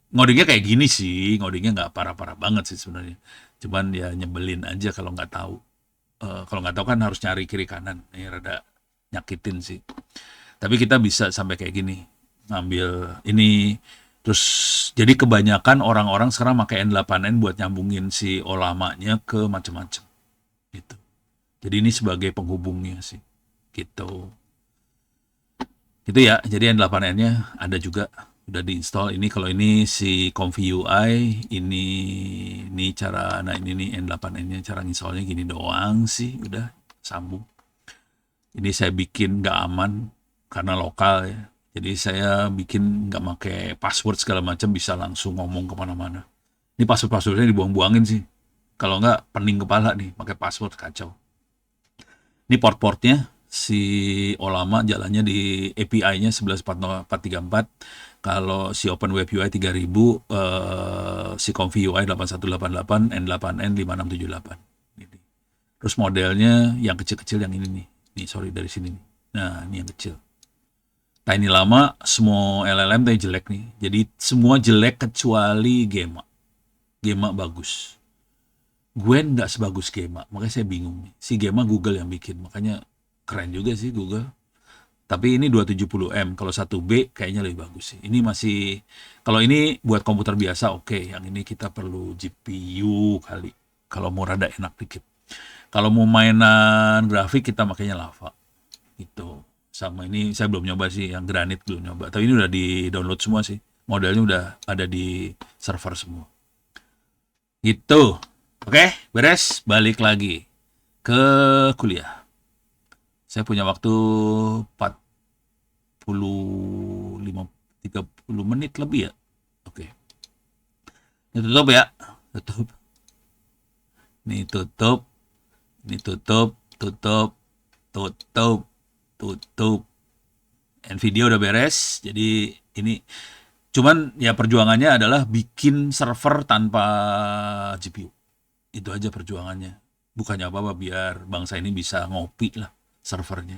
Ngodingnya kayak gini sih, ngodingnya nggak parah-parah banget sih sebenarnya. Cuman ya nyebelin aja kalau nggak tahu. Kalau nggak tahu kan harus nyari kiri kanan. Ini rada nyakitin sih. Tapi kita bisa sampai kayak gini. Ngambil ini terus jadi kebanyakan orang-orang sekarang pakai N8N buat nyambungin si olamanya ke macam-macam gitu. Jadi ini sebagai penghubungnya sih. Gitu. Itu ya, jadi N8N-nya ada juga udah diinstal. Ini kalau ini si Comfy UI, ini cara nah ini nih N8N-nya cara installnya gini doang sih, udah sambung. Ini saya bikin nggak aman karena lokal ya. Jadi saya bikin nggak pakai password segala macam bisa langsung ngomong kemana-mana. Ini password-passwordnya dibuang-buangin sih. Kalau nggak pening kepala nih pakai password kacau. Ini port-portnya si Olama jalannya di API-nya 11.434. Kalau si Open Web UI 3000, si Comfy UI 8188, N8N 5678. Ini. Terus modelnya yang kecil-kecil yang ini nih. Nih sorry dari sini nih. Nah ini yang kecil. Nah ini lama semua LLM tadi jelek nih. Jadi semua jelek kecuali Gema. Gema bagus. Gwen nggak sebagus Gema, makanya saya bingung nih. Si Gema Google yang bikin, makanya keren juga sih Google. Tapi ini 270M, kalau 1B kayaknya lebih bagus sih. Ini masih, kalau ini buat komputer biasa oke. Yang ini kita perlu GPU kali. Kalau mau rada enak dikit. Kalau mau mainan grafik kita makanya Lava. Itu. Sama ini saya belum nyoba sih, yang Granite belum nyoba. Tapi ini udah di download semua sih. Modelnya udah ada di server semua. Gitu. Oke, beres. Balik lagi ke kuliah. Saya punya waktu 45 30 menit lebih ya. Oke. Ini tutup ya. Tutup. Ini tutup. Ini tutup, tutup, tutup, tutup. Nvidia udah beres. Jadi ini cuman ya perjuangannya adalah bikin server tanpa GPU. Itu aja perjuangannya. Bukannya apa-apa biar bangsa ini bisa ngopi lah servernya.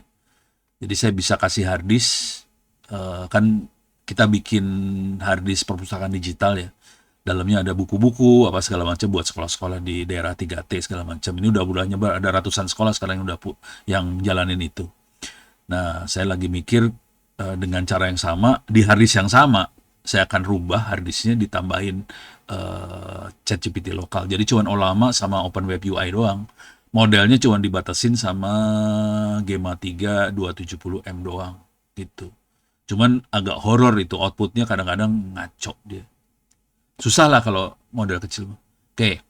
Jadi saya bisa kasih hard disk, kan kita bikin hard disk perpustakaan digital ya. Dalamnya ada buku-buku apa segala macam buat sekolah-sekolah di daerah 3T segala macam. Ini udah nyebar ada ratusan sekolah sekarang yang udah yang jalanin itu. Nah, saya lagi mikir dengan cara yang sama di hard disk yang sama saya akan rubah hard disknya ditambahin ChatGPT lokal. Jadi cuman Olama sama Open Web UI doang. Modelnya cuma dibatasin sama Gema 3 270M doang gitu. Cuman agak horor itu outputnya kadang-kadang ngaco dia. Susah lah kalau model kecil. Oke.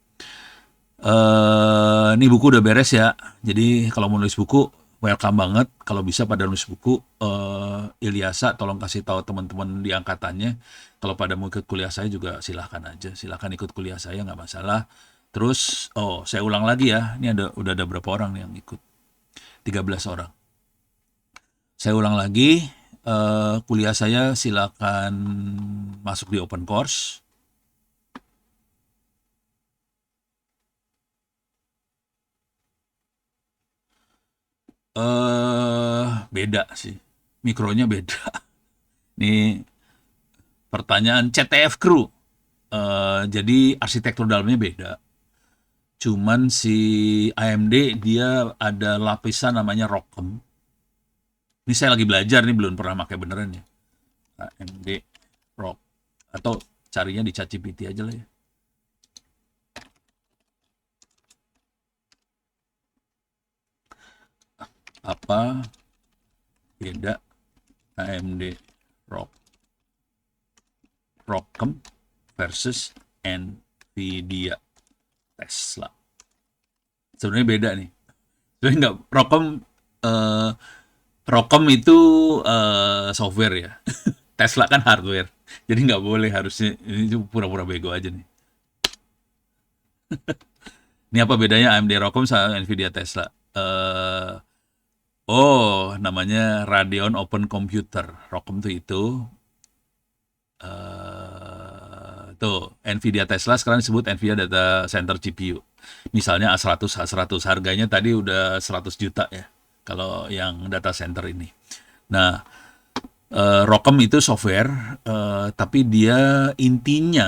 Ini buku udah beres ya. Jadi kalau mau nulis buku welcome banget. Kalau bisa pada nulis buku Ilyasa tolong kasih tahu teman-teman di angkatannya. Kalau pada mau ikut kuliah saya juga silahkan aja. Silahkan ikut kuliah saya nggak masalah. Terus saya ulang lagi ya. Ini udah ada berapa orang yang ikut? 13 orang. Saya ulang lagi. Kuliah saya silakan masuk di open course. Beda sih. Mikronya beda. Ini pertanyaan CTF Crew. Jadi arsitektur dalamnya beda. Cuman si AMD dia ada lapisan namanya ROCm. Ini saya lagi belajar nih belum pernah pakai beneran ya. AMD ROC atau carinya di ChatGPT aja lah ya. Apa beda AMD Rock ROCm versus Nvidia Tesla. Sebenarnya beda nih. Sebenarnya nggak eh, ROCm itu software ya. Tesla kan hardware. Jadi nggak boleh, harusnya ini pura-pura bego aja nih. Ini apa bedanya AMD ROCm sama Nvidia Tesla? Namanya Radeon Open Computer. ROCm tuh itu tuh Nvidia Tesla sekarang disebut Nvidia Data Center GPU. Misalnya A100, A100 harganya tadi udah 100 juta ya. Kalau yang data center ini. Nah, ROCm itu software, tapi dia intinya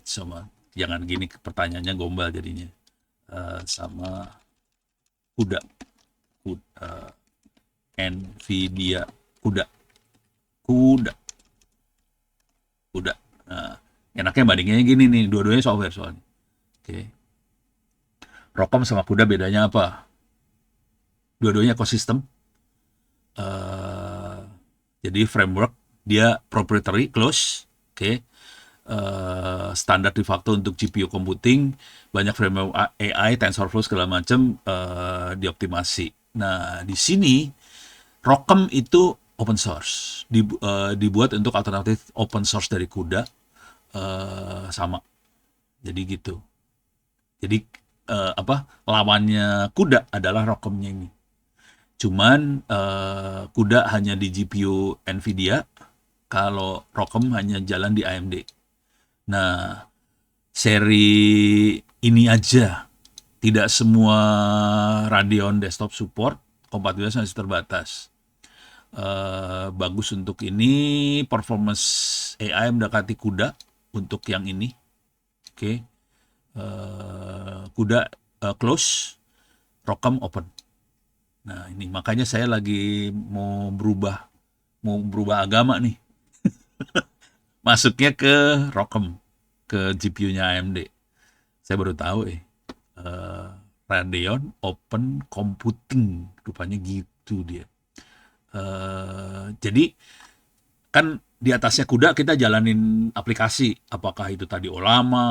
sama, jangan gini pertanyaannya gombal jadinya. Sama kuda, Nvidia kuda, kuda. Nah, enaknya bandingannya gini nih, dua-duanya software soalnya. Oke. ROCm sama kuda bedanya apa? Dua-duanya ekosistem. Jadi framework dia proprietary close, oke. Standar de facto untuk GPU computing, banyak framework AI, TensorFlow segala macam dioptimasi. Nah, di sini ROCm itu open source, dibuat untuk alternatif open source dari CUDA, sama. Jadi gitu. Jadi lawannya CUDA adalah ROCmnya ini. Cuman CUDA hanya di GPU Nvidia, kalau ROCm hanya jalan di AMD. Nah, seri ini aja, tidak semua Radeon desktop support, kompatibilitas masih terbatas. Bagus untuk ini, performance AI mendekati CUDA untuk yang ini. Oke. CUDA close, ROCm open. Nah, ini makanya saya lagi mau berubah agama nih. Masuknya ke ROCm, ke GPU-nya AMD. Saya baru tahu Radeon Open Computing, rupanya gitu dia. Jadi kan di atasnya CUDA kita jalanin aplikasi, apakah itu tadi Olama,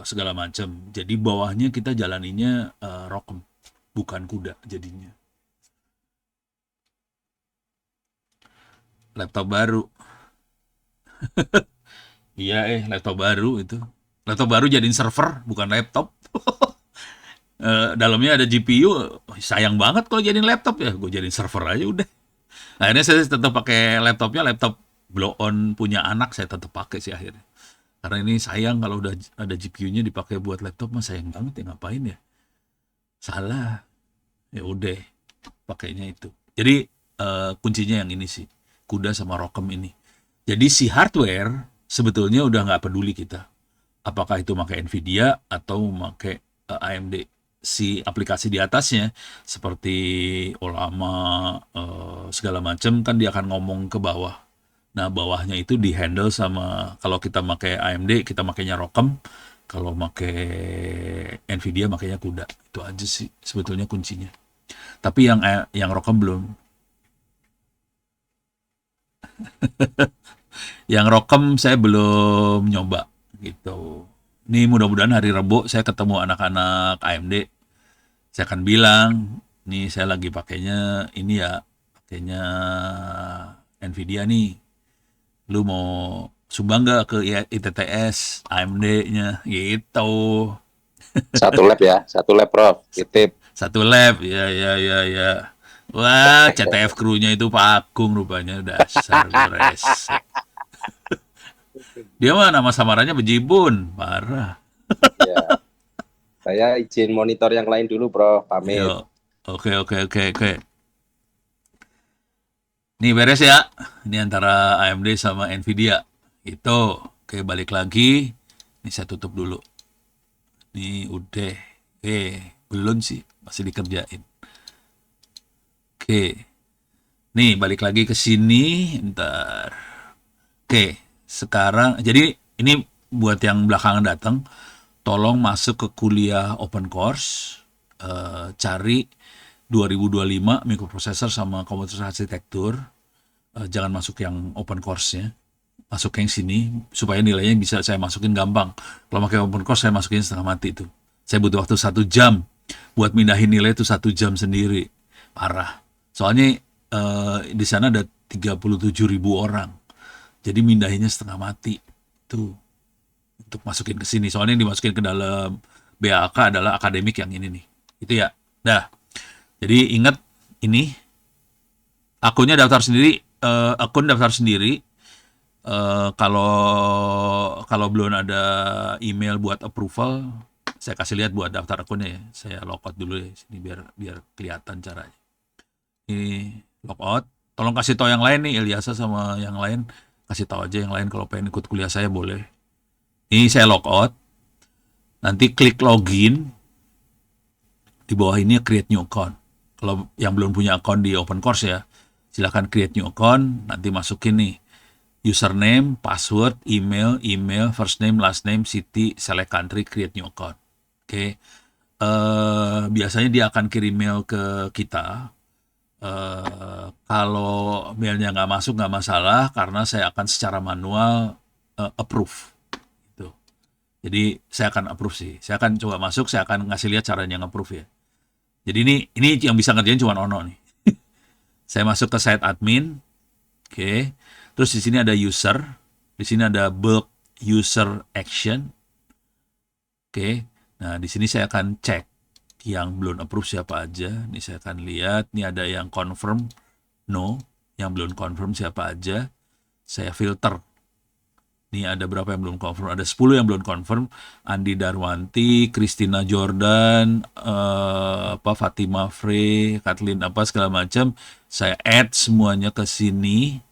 segala macam. Jadi bawahnya kita jalaninnya ROCm, bukan CUDA jadinya. Laptop baru. Iya, laptop baru itu. Laptop baru jadiin server, bukan laptop. Dalamnya ada GPU, sayang banget kalau jadiin laptop ya. Gue jadiin server aja udah. Akhirnya saya tetap pakai laptopnya, laptop blow on punya anak saya tetap pakai sih akhirnya. Karena ini sayang kalau udah ada GPU-nya dipakai buat laptop, mah sayang banget ya, ngapain ya? Salah. Ya udah, pakainya itu. Jadi kuncinya yang ini sih, CUDA sama ROCm ini. Jadi si hardware sebetulnya udah nggak peduli kita. Apakah itu pakai Nvidia atau pakai AMD. Si aplikasi di atasnya seperti Olama, segala macam kan dia akan ngomong ke bawah. Nah, bawahnya itu di-handle sama, kalau kita pakai AMD, kita makainya ROCm, kalau pakai Nvidia makainya CUDA. Itu aja sih sebetulnya kuncinya. Tapi yang ROCm belum. Yang ROCm saya belum nyoba gitu. Ini mudah-mudahan hari Rebo saya ketemu anak-anak AMD. Saya akan bilang, nih saya lagi pakainya ini ya, pakainya Nvidia nih. Lu mau sumbang nggak ke ITTS AMD-nya gitu. Satu lab ya, satu lab Prof. Titip. Satu lab, ya ya ya ya. Wah, CTF krunya itu Pak Agung rupanya, dasar resek. Dia mah nama samarannya Bejibun, parah. Ya, saya izin monitor yang lain dulu, Prof. Pamit. Yo, oke oke oke oke. Nih beres ya. Ini antara AMD sama Nvidia. Itu. Oke, balik lagi. Ini saya tutup dulu. Ini udah. Belum sih, masih dikerjain. Oke. Nih balik lagi ke sini. Ntar. Oke, sekarang jadi ini buat yang belakangan datang, tolong masuk ke kuliah open course, cari 2025 microprocessor sama komputer arsitektur. Jangan masuk yang open course-nya. Masuk yang sini supaya nilainya bisa saya masukin gampang. Kalau pakai open course saya masukin setengah mati itu. Saya butuh waktu 1 jam buat mindahin nilai itu 1 jam sendiri. Parah. Soalnya di sana ada 37.000 orang. Jadi mindahinnya setengah mati. Itu untuk masukin ke sini. Soalnya yang dimasukin ke dalam BAK adalah akademik yang ini nih. Itu ya. Dah. Jadi ingat ini akunnya daftar sendiri, akun daftar sendiri. Kalau belum ada email buat approval, saya kasih lihat buat daftar akunnya ya. Saya logout dulu ya sini biar kelihatan caranya. Ini logout. Tolong kasih tahu yang lain nih, Ilyasa sama yang lain. Kasih tahu aja yang lain kalau pengen ikut kuliah saya boleh. Ini saya logout. Nanti klik login. Di bawah ini create new account. Kalau yang belum punya account di open course ya, silahkan create new account. Nanti masukin nih username, password, email, first name, last name, city, select country, create new account. Oke. Biasanya dia akan kirim mail ke kita. Kalau mailnya nggak masuk nggak masalah karena saya akan secara manual approve. Gitu. Jadi saya akan approve sih. Saya akan coba masuk, saya akan ngasih lihat caranya nge-approve ya. Jadi ini yang bisa ngerjain cuma Ono nih. Saya masuk ke site admin. Oke. Terus di sini ada user, di sini ada bulk user action. Oke. Nah, di sini saya akan cek yang belum approve siapa aja. Ini saya akan lihat, ini ada yang confirm no, yang belum confirm siapa aja. Saya filter. Ini ada berapa yang belum confirm? Ada 10 yang belum confirm. Andi Darwanti, Christina Jordan, Fatima Frey, Kathleen apa segala macam. Saya add semuanya ke sini.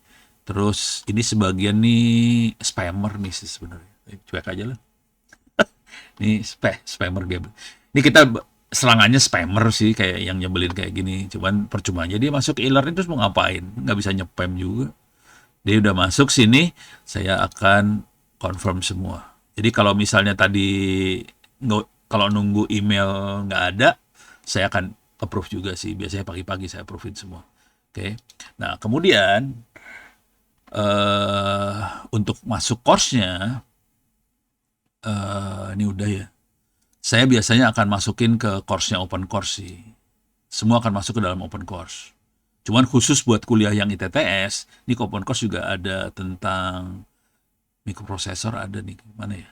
Terus ini sebagian nih spammer nih sih sebenarnya. Cuek aja lah. Ini spammer game. Ini kita serangannya spammer sih kayak yang nyebelin kayak gini. Cuman percuma aja dia masuk e-learning terus mau ngapain? Nggak bisa nyepam juga. Dia udah masuk sini, saya akan confirm semua. Jadi kalau misalnya tadi kalau nunggu email nggak ada, saya akan approve juga sih. Biasanya pagi-pagi saya approve semua. Oke. Nah kemudian untuk masuk course-nya, ini udah ya. Saya biasanya akan masukin ke course-nya open course sih. Semua akan masuk ke dalam open course. Cuman khusus buat kuliah yang ITTS, ini ke open course juga ada tentang microprocessor ada nih. Mana ya?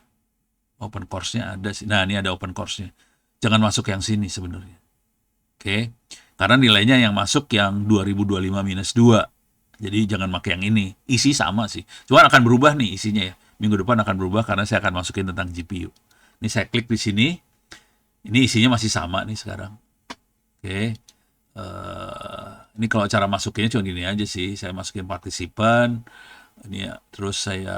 Open course-nya ada sih. Nah, ini ada open course-nya. Jangan masuk yang sini sebenarnya. Oke. Karena nilainya yang masuk yang 2025-2. Jadi jangan pakai yang ini. Isi sama sih. Cuman akan berubah nih isinya ya. Minggu depan akan berubah karena saya akan masukin tentang GPU. Ini saya klik di sini. Ini isinya masih sama nih sekarang. Oke. Ini kalau cara masukinnya cuma gini aja sih. Saya masukin partisipan. Ini ya. Terus saya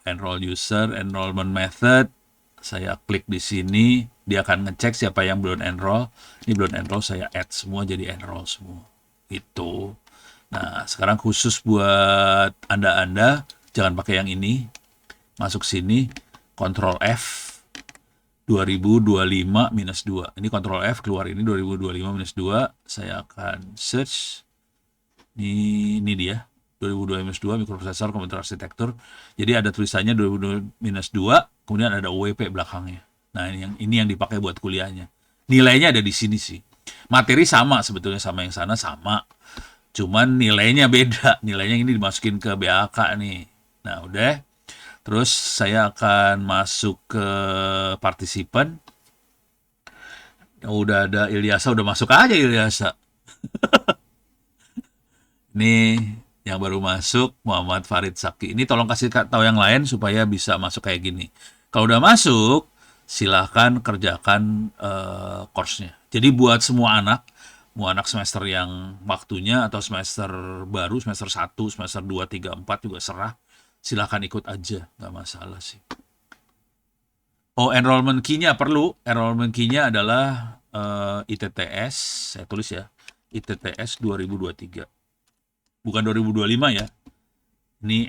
enroll user, enrollment method. Saya klik di sini. Dia akan ngecek siapa yang belum enroll. Ini belum enroll, saya add semua jadi enroll semua. Itu. Nah, sekarang khusus buat Anda, jangan pakai yang ini. Masuk sini, Ctrl F 2025-2. Ini Ctrl F keluar ini 2025-2. Saya akan search. Ini dia. 2025-2 microprocessor komputer arsitektur. Jadi ada tulisannya 2025-2, kemudian ada UWP belakangnya. Nah, ini yang dipakai buat kuliahnya. Nilainya ada di sini sih. Materi sama sebetulnya sama yang sana sama. Cuman nilainya beda. Nilainya ini dimasukin ke BAK nih. Nah, udah. Terus saya akan masuk ke partisipan. Udah ada Ilyasa, udah masuk aja Ilyasa. Ini yang baru masuk Muhammad Farid Saki. Ini tolong kasih tahu yang lain supaya bisa masuk kayak gini. Kalau udah masuk, silahkan kerjakan course-nya. Jadi buat semua anak, mau anak semester yang waktunya atau semester baru, semester 1, semester 2, 3, 4 juga serah. Silahkan ikut aja, nggak masalah sih. Oh, enrollment key-nya perlu. Enrollment key-nya adalah ITTS, saya tulis ya, ITTS 2023. Bukan 2025 ya. Ini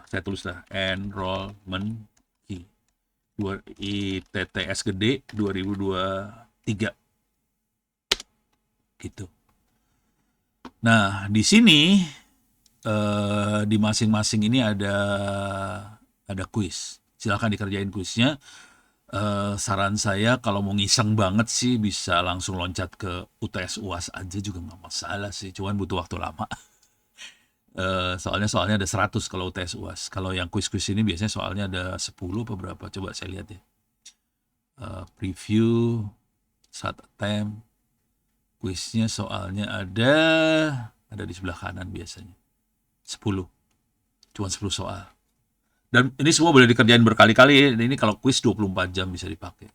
saya tulis lah, enrollment key. ITTS gede 2023. gitu. Nah, di sini di masing-masing ini ada kuis. Silakan dikerjain kuisnya. Saran saya kalau mau ngiseng banget sih bisa langsung loncat ke UTS UAS aja juga nggak masalah sih. Cuman butuh waktu lama. Soalnya ada 100 kalau UTS UAS. Kalau yang kuis-kuis ini biasanya soalnya ada 10 apa berapa. Coba saya lihat ya. Preview, start attempt, kuisnya soalnya ada di sebelah kanan biasanya. 10. Cuma 10 soal. Dan ini semua boleh dikerjain berkali-kali. Ini kalau kuis 24 jam bisa dipakai.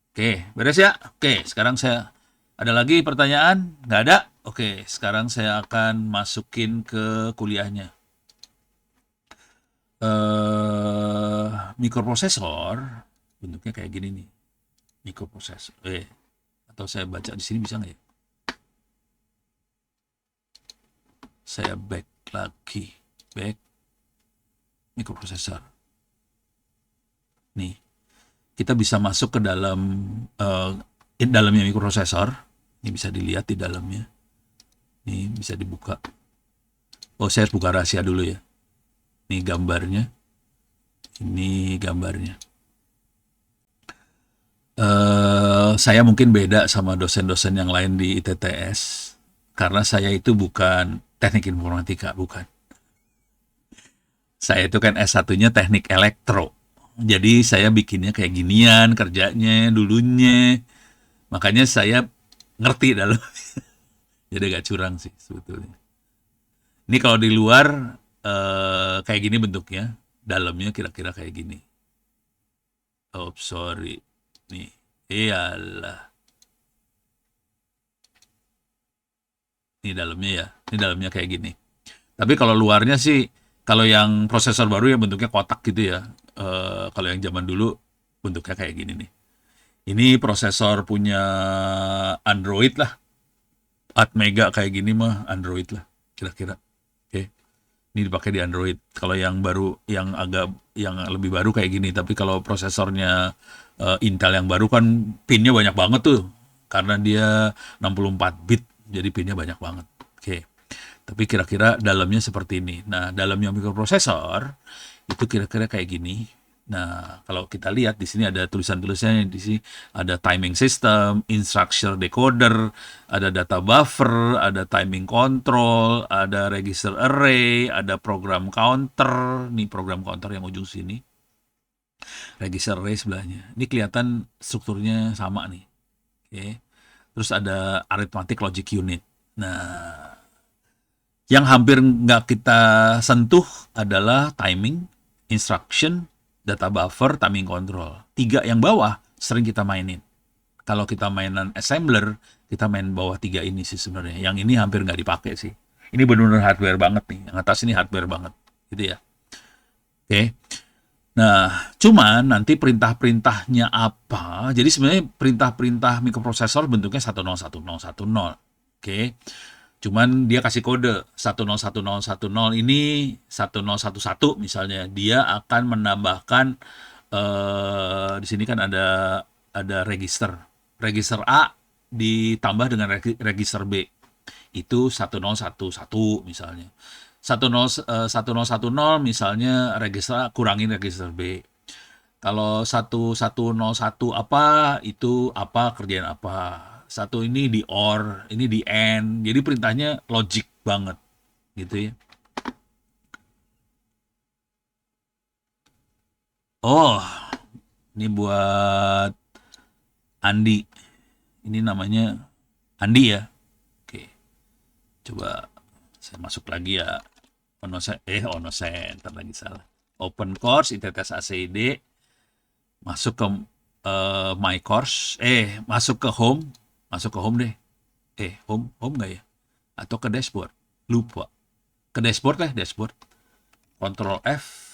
Oke, beres ya? Oke, sekarang saya ada lagi pertanyaan? Nggak ada? Oke, sekarang saya akan masukin ke kuliahnya. Mikroprosesor bentuknya kayak gini nih. Mikroprosesor. Atau saya baca di sini bisa nggak ya? Saya back lagi. Back mikroprosesor. Nih, kita bisa masuk ke dalamnya mikroprosesor. Ini bisa dilihat di dalamnya. Ini bisa dibuka. Oh, saya harus buka rahasia dulu ya. Ini gambarnya. Ini gambarnya. Saya mungkin beda sama dosen-dosen yang lain di ITTS. Karena saya itu bukan teknik informatika, bukan. Saya itu kan S1-nya teknik elektro. Jadi saya bikinnya kayak ginian kerjanya dulunya. Makanya saya ngerti dalam. Jadi agak curang sih sebetulnya. Ini kalau di luar kayak gini bentuknya. Dalamnya kira-kira kayak gini. Oh, sorry. Nih. Iyalah. Ini dalamnya ya. Ini dalamnya kayak gini. Tapi kalau luarnya sih, kalau yang prosesor baru ya bentuknya kotak gitu ya. Kalau yang zaman dulu bentuknya kayak gini nih. Ini prosesor punya Android lah. Atmega kayak gini mah Android lah kira-kira. Oke. Ini dipakai di Android. Kalau yang baru, yang lebih baru kayak gini. Tapi kalau prosesornya Intel yang baru kan pinnya banyak banget tuh. Karena dia 64 bit, jadi pinnya banyak banget. Oke. Tapi kira-kira dalamnya seperti ini. Nah, dalamnya mikroprosesor itu kira-kira kayak gini. Nah, kalau kita lihat di sini ada tulisan-tulisannya, di sini ada timing system, instruction decoder, ada data buffer, ada timing control, ada register array, ada program counter. Nih program counter yang ujung sini. Register array sebelahnya. Ini kelihatan strukturnya sama nih. Oke. Terus ada arithmetic logic unit. Nah, yang hampir nggak kita sentuh adalah timing, instruction, data buffer, timing control. 3 yang bawah sering kita mainin. Kalau kita mainan assembler, kita main bawah 3 ini sih sebenarnya. Yang ini hampir nggak dipakai sih. Ini benar-benar hardware banget nih. Yang atas ini hardware banget. Gitu ya. Oke. Nah, cuman nanti perintah-perintahnya apa? Jadi sebenarnya perintah-perintah mikroprosesor bentuknya 101010. Oke. Cuman dia kasih kode 101010 ini 1011 misalnya. Dia akan menambahkan di sini kan ada register. Register A ditambah dengan register B. Itu 1011 misalnya. 1010 misalnya register A kurangin register B. Kalau 1101 apa, itu apa, kerjaan apa. Satu ini di OR, ini di AND. Jadi perintahnya logic banget. Gitu ya. Oh, ini buat Andi. Ini namanya Andi ya. Oke, coba saya masuk lagi ya. Center lagi salah. Open course, ITTS ACID. Masuk ke my course. Masuk ke home. Masuk ke home deh. Home nggak ya? Atau ke dashboard? Lupa. Ke dashboard lah, dashboard. Control F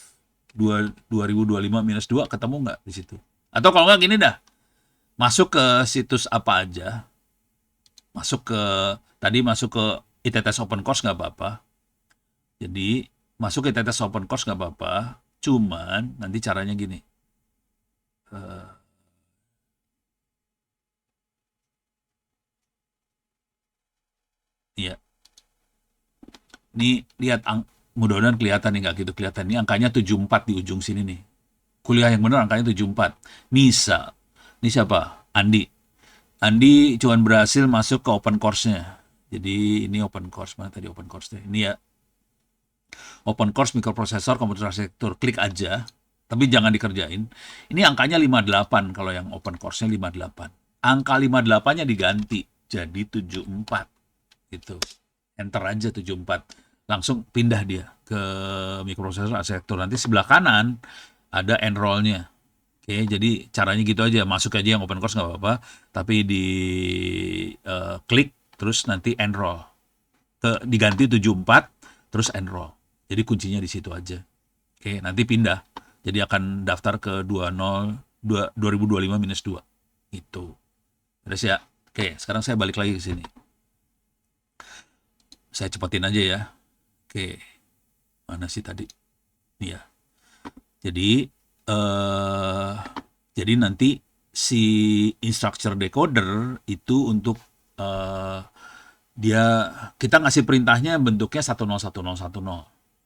2025-2 ketemu nggak di situ? Atau kalau nggak gini dah, masuk ke situs apa aja, masuk ke ITTS Open Course nggak apa-apa. Jadi masuk ke ITTS Open Course nggak apa-apa, cuman nanti caranya gini. Nih lihat mudah-mudahan kelihatan nih, nggak gitu kelihatan. Ini angkanya 74 di ujung sini nih. Kuliah yang benar angkanya 74. Misal, ini siapa? Andi. Andi cuman berhasil masuk ke open course-nya. Jadi ini open course, mana tadi open course-nya? Ini ya, open course mikroprosesor komputer arsitektur. Klik aja, tapi jangan dikerjain. Ini angkanya 58 kalau yang open course-nya 58. Angka 58-nya diganti jadi 74 gitu. Enter aja 74. Langsung pindah dia ke mikroprosesor arsitektur. Nanti sebelah kanan ada enroll-nya. Oke, jadi caranya gitu aja. Masuk aja yang open course nggak apa-apa, tapi di klik terus nanti enroll. Diganti 74 terus enroll. Jadi kuncinya di situ aja. Oke, nanti pindah. Jadi akan daftar ke 2025 minus 2. Itu. Terus ya. Oke, sekarang saya balik lagi ke sini. Saya cepetin aja ya. Oke. Mana sih tadi? Nih ya. Jadi nanti si instructor decoder itu untuk kita ngasih perintahnya bentuknya 101010.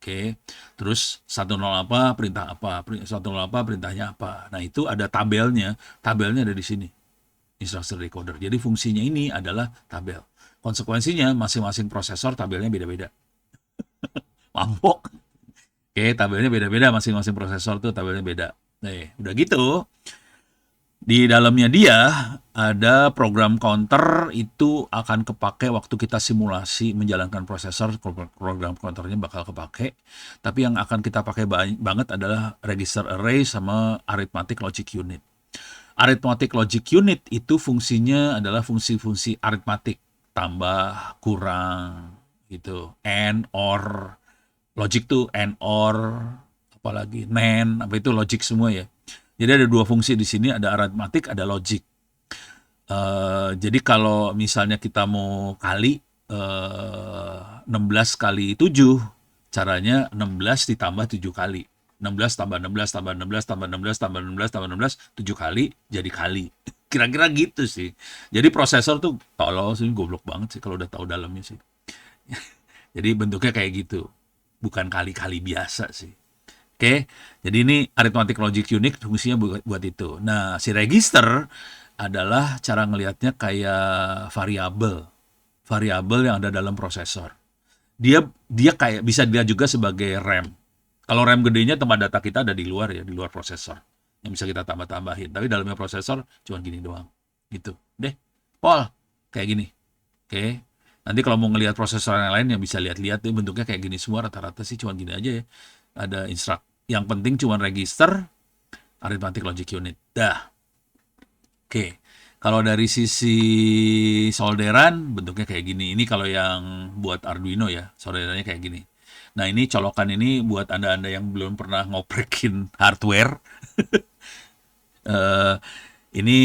Oke. Terus 10 apa perintah apa, 10 apa perintahnya apa. Nah, itu ada tabelnya. Tabelnya ada di sini. Instructor decoder. Jadi fungsinya ini adalah tabel. Konsekuensinya masing-masing prosesor tabelnya beda-beda. Mampok. Oke, tabelnya beda-beda, masing-masing prosesor tuh tabelnya beda. Nih, udah gitu. Di dalamnya dia ada program counter, itu akan kepake waktu kita simulasi menjalankan prosesor. Program counternya bakal kepake. Tapi yang akan kita pakai banget adalah register array sama arithmetic logic unit. Arithmetic logic unit itu fungsinya adalah fungsi-fungsi aritmatik, tambah, kurang, gitu. And, or, logic tuh and, or, apalagi NAND, apa itu logic semua ya. Jadi ada dua fungsi di sini, ada arithmetic, ada logic. Jadi kalau misalnya kita mau kali 16 kali 7, caranya 16 ditambah 7 kali. 16 tambah 16 tambah 16 tambah 16 tambah 16 tambah 16, 7 kali jadi kali. Kira-kira gitu sih. Jadi prosesor tuh tolol sih, goblok banget sih kalau udah tahu dalamnya sih. Jadi bentuknya kayak gitu. Bukan kali-kali biasa sih. Oke, jadi ini arithmetic logic unit fungsinya buat itu. Nah, si register adalah cara ngelihatnya kayak variabel yang ada dalam prosesor. Dia kayak bisa dilihat juga sebagai RAM. Kalau RAM gedenya tempat data kita ada di luar ya, di luar prosesor. Yang bisa kita tambah-tambahin. Tapi dalamnya prosesor cuma gini doang. Gitu. Deh, Paul, kayak gini. Oke. Nanti kalau mau ngelihat prosesor yang lain yang bisa lihat-lihat, bentuknya kayak gini semua, rata-rata sih cuma gini aja ya. Ada instruct. Yang penting cuma register, arithmetic logic unit. Dah. Oke. Kalau dari sisi solderan, bentuknya kayak gini. Ini kalau yang buat Arduino ya, solderannya kayak gini. Nah, ini colokan ini buat Anda-Anda yang belum pernah ngoprekin hardware. Ini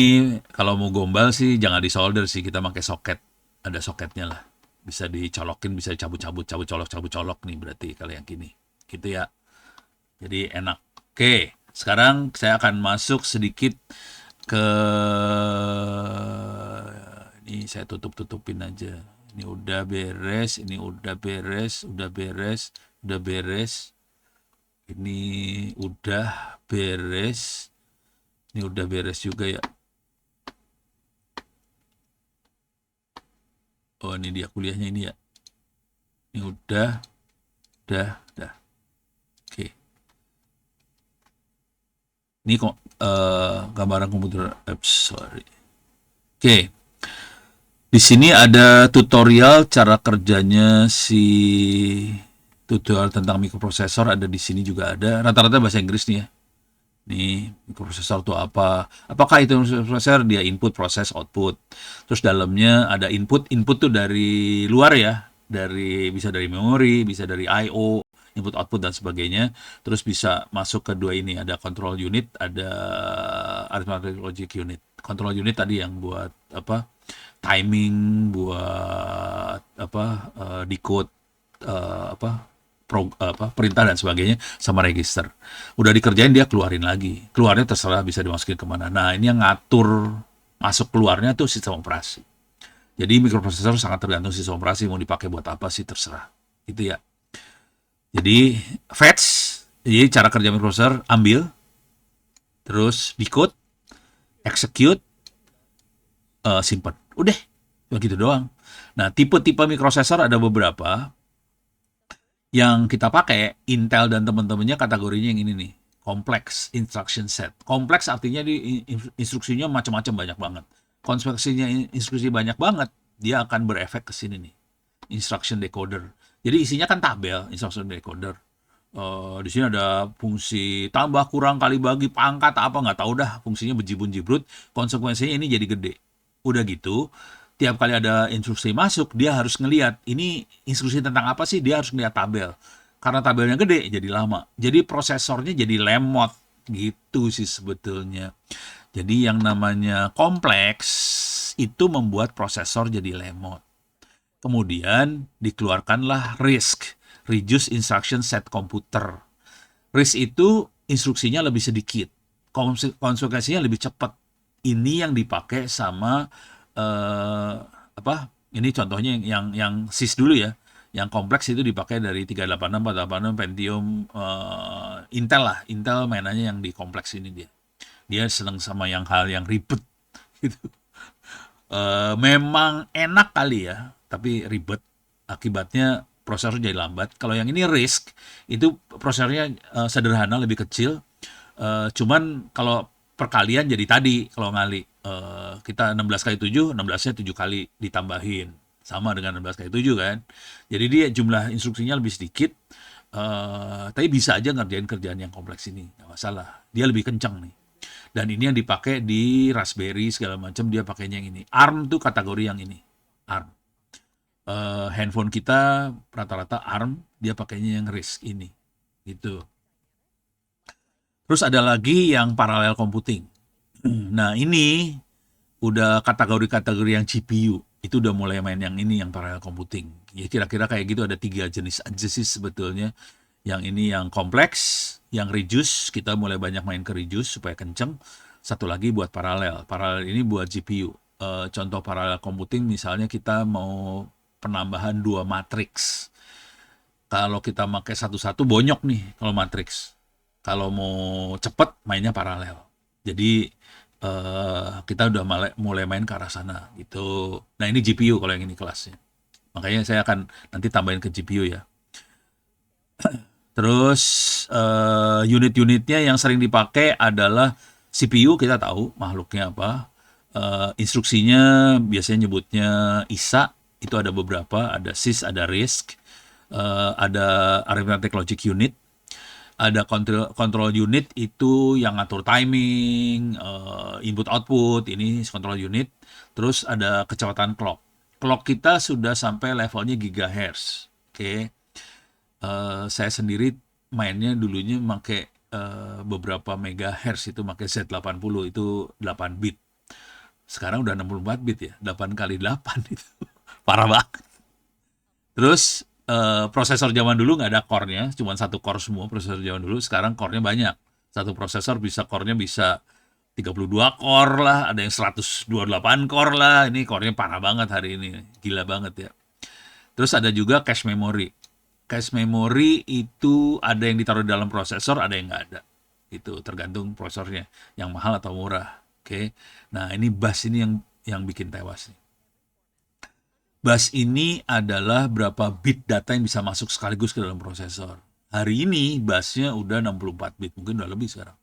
kalau mau gombal sih jangan disolder sih, kita pakai soket. Ada soketnya lah. Bisa dicolokin, bisa cabut-cabut, cabut-colok nih berarti kalau yang gini. Gitu ya. Jadi enak. Oke, sekarang saya akan masuk sedikit ke ini, saya tutupin aja. Ini udah beres, ini udah beres, udah beres, udah beres. Ini udah beres. Ini udah beres juga ya. Oh, ini dia kuliahnya ini ya. Ini udah. Oke. Ini kok gambaran komputer apps, sorry. Oke. Di sini ada tutorial cara kerjanya tutorial tentang mikroprosesor ada di sini juga ada. Rata-rata bahasa Inggris nih ya. Nih, mikroprosesor itu apa? Apakah itu mikroprosesor? Dia input, proses, output. Terus dalamnya ada input tuh dari luar ya. Bisa dari memori, bisa dari I/O, input output dan sebagainya. Terus bisa masuk ke dua ini, ada control unit, ada arithmetic logic unit. Control unit tadi yang buat apa? Timing, buat apa? Decode perintah dan sebagainya, sama register. Udah dikerjain dia keluarin lagi. Keluarnya terserah bisa dimasukin kemana. Nah, ini yang ngatur masuk keluarnya tuh sistem operasi. Jadi mikroprosesor sangat tergantung sistem operasi mau dipakai buat apa sih terserah. Gitu ya. Jadi fetch, jadi cara kerja microprocessor, ambil, terus decode, execute, simpan. Udah, begitu doang. Nah, tipe-tipe microprocessor ada beberapa. Yang kita pakai, Intel dan teman-temannya kategorinya yang ini nih, complex instruction set. Kompleks artinya instruksinya macam-macam, banyak banget. Konstruksinya instruksi banyak banget, dia akan berefek ke sini nih, instruction decoder. Jadi isinya kan tabel, instruction decoder. Di sini ada fungsi tambah, kurang, kali, bagi, pangkat, apa nggak tahu dah, fungsinya bejibun jibrut. Konsekuensinya ini jadi gede. Udah gitu, tiap kali ada instruksi masuk, dia harus ngelihat ini instruksi tentang apa sih, dia harus ngelihat tabel. Karena tabelnya gede, jadi lama. Jadi prosesornya jadi lemot gitu sih sebetulnya. Jadi yang namanya kompleks itu membuat prosesor jadi lemot. Kemudian dikeluarkanlah RISC, Reduced Instruction Set Computer. RISC itu instruksinya lebih sedikit, konsekuensinya lebih cepat. Ini yang dipakai sama apa? Ini contohnya yang SIS dulu ya. Yang kompleks itu dipakai dari 386, 486, Pentium, Intel lah. Intel mainannya yang di kompleks ini dia. Dia seneng sama yang hal yang ribet gitu. Memang enak kali ya, tapi ribet. Akibatnya prosesor jadi lambat. Kalau yang ini RISC, itu prosesornya sederhana, lebih kecil. Cuman kalau perkalian jadi tadi, kalau ngali. Kita 16 kali 7, 16-nya 7 kali ditambahin. Sama dengan 16 kali 7 kan. Jadi dia jumlah instruksinya lebih sedikit. Tapi bisa aja ngerjain kerjaan yang kompleks ini. Nggak masalah. Dia lebih kencang nih. Dan ini yang dipakai di Raspberry segala macam, dia pakainya yang ini. ARM tuh kategori yang ini. ARM. Handphone kita rata-rata ARM, dia pakainya yang RISC ini. Gitu. Terus ada lagi yang parallel computing. Nah, ini udah kategori-kategori yang GPU. Itu udah mulai main yang ini, yang parallel computing. Ya kira-kira kayak gitu, ada 3 jenis aja sih sebetulnya. Yang ini yang kompleks, yang reduce, kita mulai banyak main ke reduce supaya kenceng. Satu lagi buat paralel. Paralel ini buat GPU. Contoh parallel computing misalnya kita mau penambahan 2 matriks. Kalau kita pakai satu-satu bonyok nih kalau matriks. Kalau mau cepet mainnya paralel. Jadi kita udah mulai main ke arah sana gitu. Nah, ini GPU kalau yang ini kelasnya. Makanya saya akan nanti tambahin ke GPU ya. Terus unit-unitnya yang sering dipakai adalah CPU, kita tahu makhluknya apa. Instruksinya biasanya nyebutnya ISA, itu ada beberapa, ada SIS, ada RISC, ada Arithmetic Logic Unit, ada control unit itu yang ngatur timing, input output, ini control unit. Terus ada kecepatan clock. Clock kita sudah sampai levelnya gigahertz. Oke. Saya sendiri mainnya dulunya pakai beberapa megahertz, itu pakai Z80, itu 8 bit. Sekarang udah 64 bit ya, 8 kali 8 itu. Parah banget. Terus prosesor zaman dulu nggak ada core-nya, cuma satu core semua prosesor zaman dulu. Sekarang core-nya banyak. Satu prosesor core-nya bisa 32 core lah, ada yang 128 core lah. Ini core-nya parah banget hari ini, gila banget ya. Terus ada juga cache memory. Cache memory itu ada yang ditaruh di dalam prosesor, ada yang nggak ada. Itu tergantung prosesornya, yang mahal atau murah. Oke. Nah, ini bus ini yang bikin tewas nih. Bus ini adalah berapa bit data yang bisa masuk sekaligus ke dalam prosesor. Hari ini busnya udah 64 bit, mungkin udah lebih sekarang.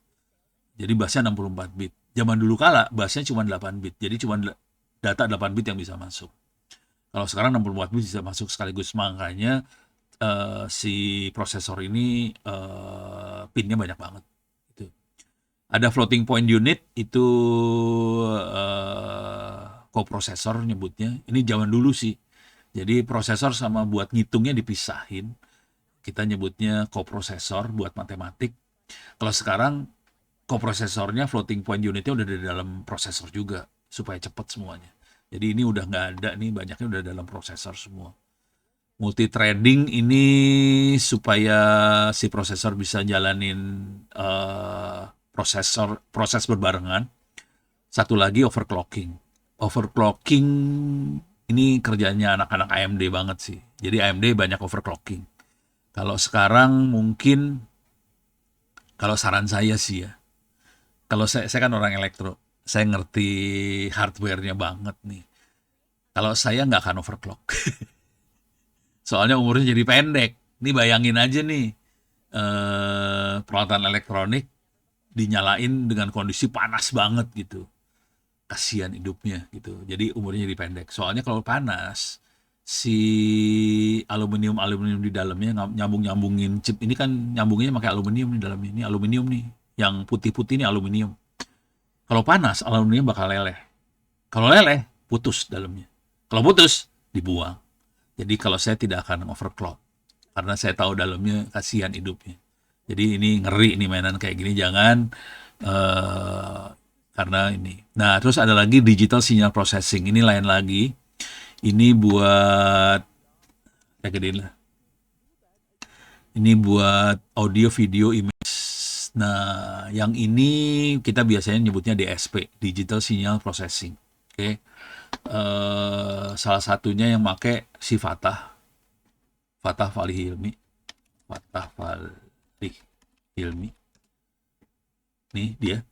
Jadi busnya 64 bit. Zaman dulu kala busnya cuma 8 bit, jadi cuma data 8 bit yang bisa masuk. Kalau sekarang 64 bit bisa masuk sekaligus, makanya si prosesor ini pinnya banyak banget. Gitu. Ada floating point unit, itu koprosesor nyebutnya. Ini zaman dulu sih. Jadi prosesor sama buat ngitungnya dipisahin. Kita nyebutnya koprosesor buat matematik. Kalau sekarang koprosesornya, floating point unitnya udah di dalam prosesor juga supaya cepat semuanya. Jadi ini udah nggak ada nih, banyaknya udah dalam prosesor semua. Multithreading ini supaya si prosesor bisa jalanin proses berbarengan. Satu lagi overclocking. Overclocking ini kerjanya anak-anak AMD banget sih. Jadi AMD banyak overclocking. Kalau sekarang mungkin, kalau saran saya sih ya, kalau saya kan orang elektro, saya ngerti hardware-nya banget nih. Kalau saya nggak akan overclock, soalnya umurnya jadi pendek. Ini bayangin aja nih, peralatan elektronik dinyalain dengan kondisi panas banget gitu. Kasihan hidupnya gitu. Jadi umurnya jadi pendek. Soalnya kalau panas, si aluminium-aluminium di dalamnya nyambung-nyambungin chip ini kan nyambungnya pakai aluminium di dalamnya. Ini aluminium nih. Yang putih-putih ini aluminium. Kalau panas, aluminium bakal leleh. Kalau leleh, putus dalamnya. Kalau putus, dibuang. Jadi kalau saya tidak akan overclock. Karena saya tahu dalamnya kasihan hidupnya. Jadi ini ngeri nih mainan kayak gini. Jangan eh karena ini. Nah, terus ada lagi digital signal processing. Ini lain lagi. Ini buat, saya gedein lah. Ini buat audio, video, image. Nah, yang ini kita biasanya nyebutnya DSP, Digital Signal Processing. Oke. Salah satunya yang pakai si Fatah Fali Hilmi. Fatah Fali Hilmi. Nih dia.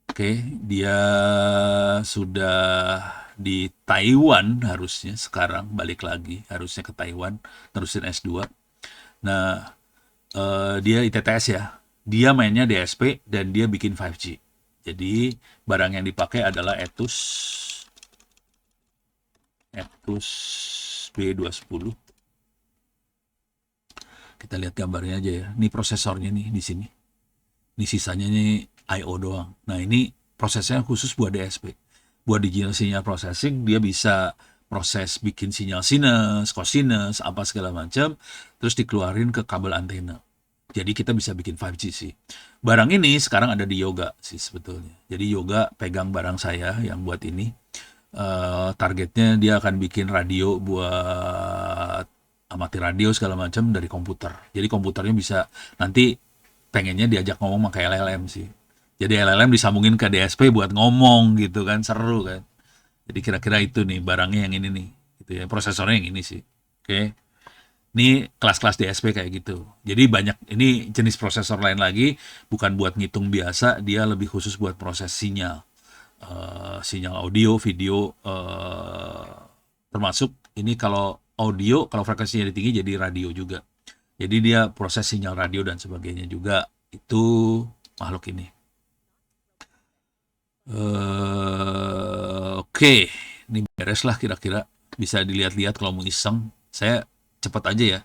Oke, dia sudah di Taiwan harusnya sekarang balik lagi, harusnya ke Taiwan terusin S2. Nah, dia ITTS ya. Dia mainnya DSP dan dia bikin 5G. Jadi barang yang dipakai adalah Atus B210. Kita lihat gambarnya aja ya. Ini prosesornya nih di sini. Ini sisanya nih I/O doang. Nah, ini prosesnya khusus buat DSP. Buat digital signal processing, dia bisa proses bikin sinyal sinus, cosinus, apa segala macam, terus dikeluarin ke kabel antena. Jadi kita bisa bikin 5G sih. Barang ini sekarang ada di Yoga sih sebetulnya. Jadi Yoga pegang barang saya yang buat ini. Targetnya dia akan bikin radio buat amati radio segala macam dari komputer. Jadi komputernya bisa nanti pengennya diajak ngomong pakai LLM sih. Jadi LLM disambungin ke DSP buat ngomong gitu kan, seru kan. Jadi kira-kira itu nih barangnya yang ini nih, gitu ya. Prosesornya yang ini sih. Oke. Ini kelas-kelas DSP kayak gitu. Jadi banyak ini jenis prosesor lain lagi, bukan buat ngitung biasa, dia lebih khusus buat proses sinyal. Sinyal audio, video, termasuk ini kalau audio, kalau frekuensinya tinggi jadi radio juga. Jadi dia proses sinyal radio dan sebagainya juga. Itu makhluk ini. Oke, ini beres lah kira-kira. Bisa dilihat-lihat kalau mau iseng. Saya cepet aja ya.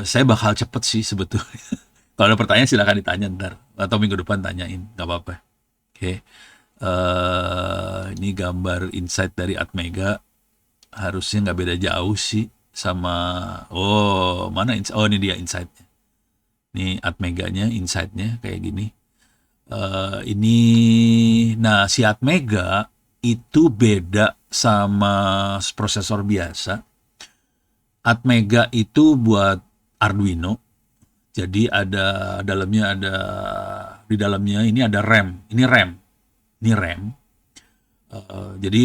Saya bakal cepet sih sebetulnya. Kalau ada pertanyaan silahkan ditanya ntar. Atau minggu depan tanyain, nggak apa-apa. Oke. Ini gambar insight dari Atmega. Harusnya nggak beda jauh sih sama, oh mana oh ini dia insight-nya. Ini Atmeganya, insight-nya kayak gini. Ini, nah si Atmega itu beda sama prosesor biasa. Atmega itu buat Arduino. Jadi ada dalamnya ada di dalamnya ini ada RAM. Ini RAM. Ini RAM. Jadi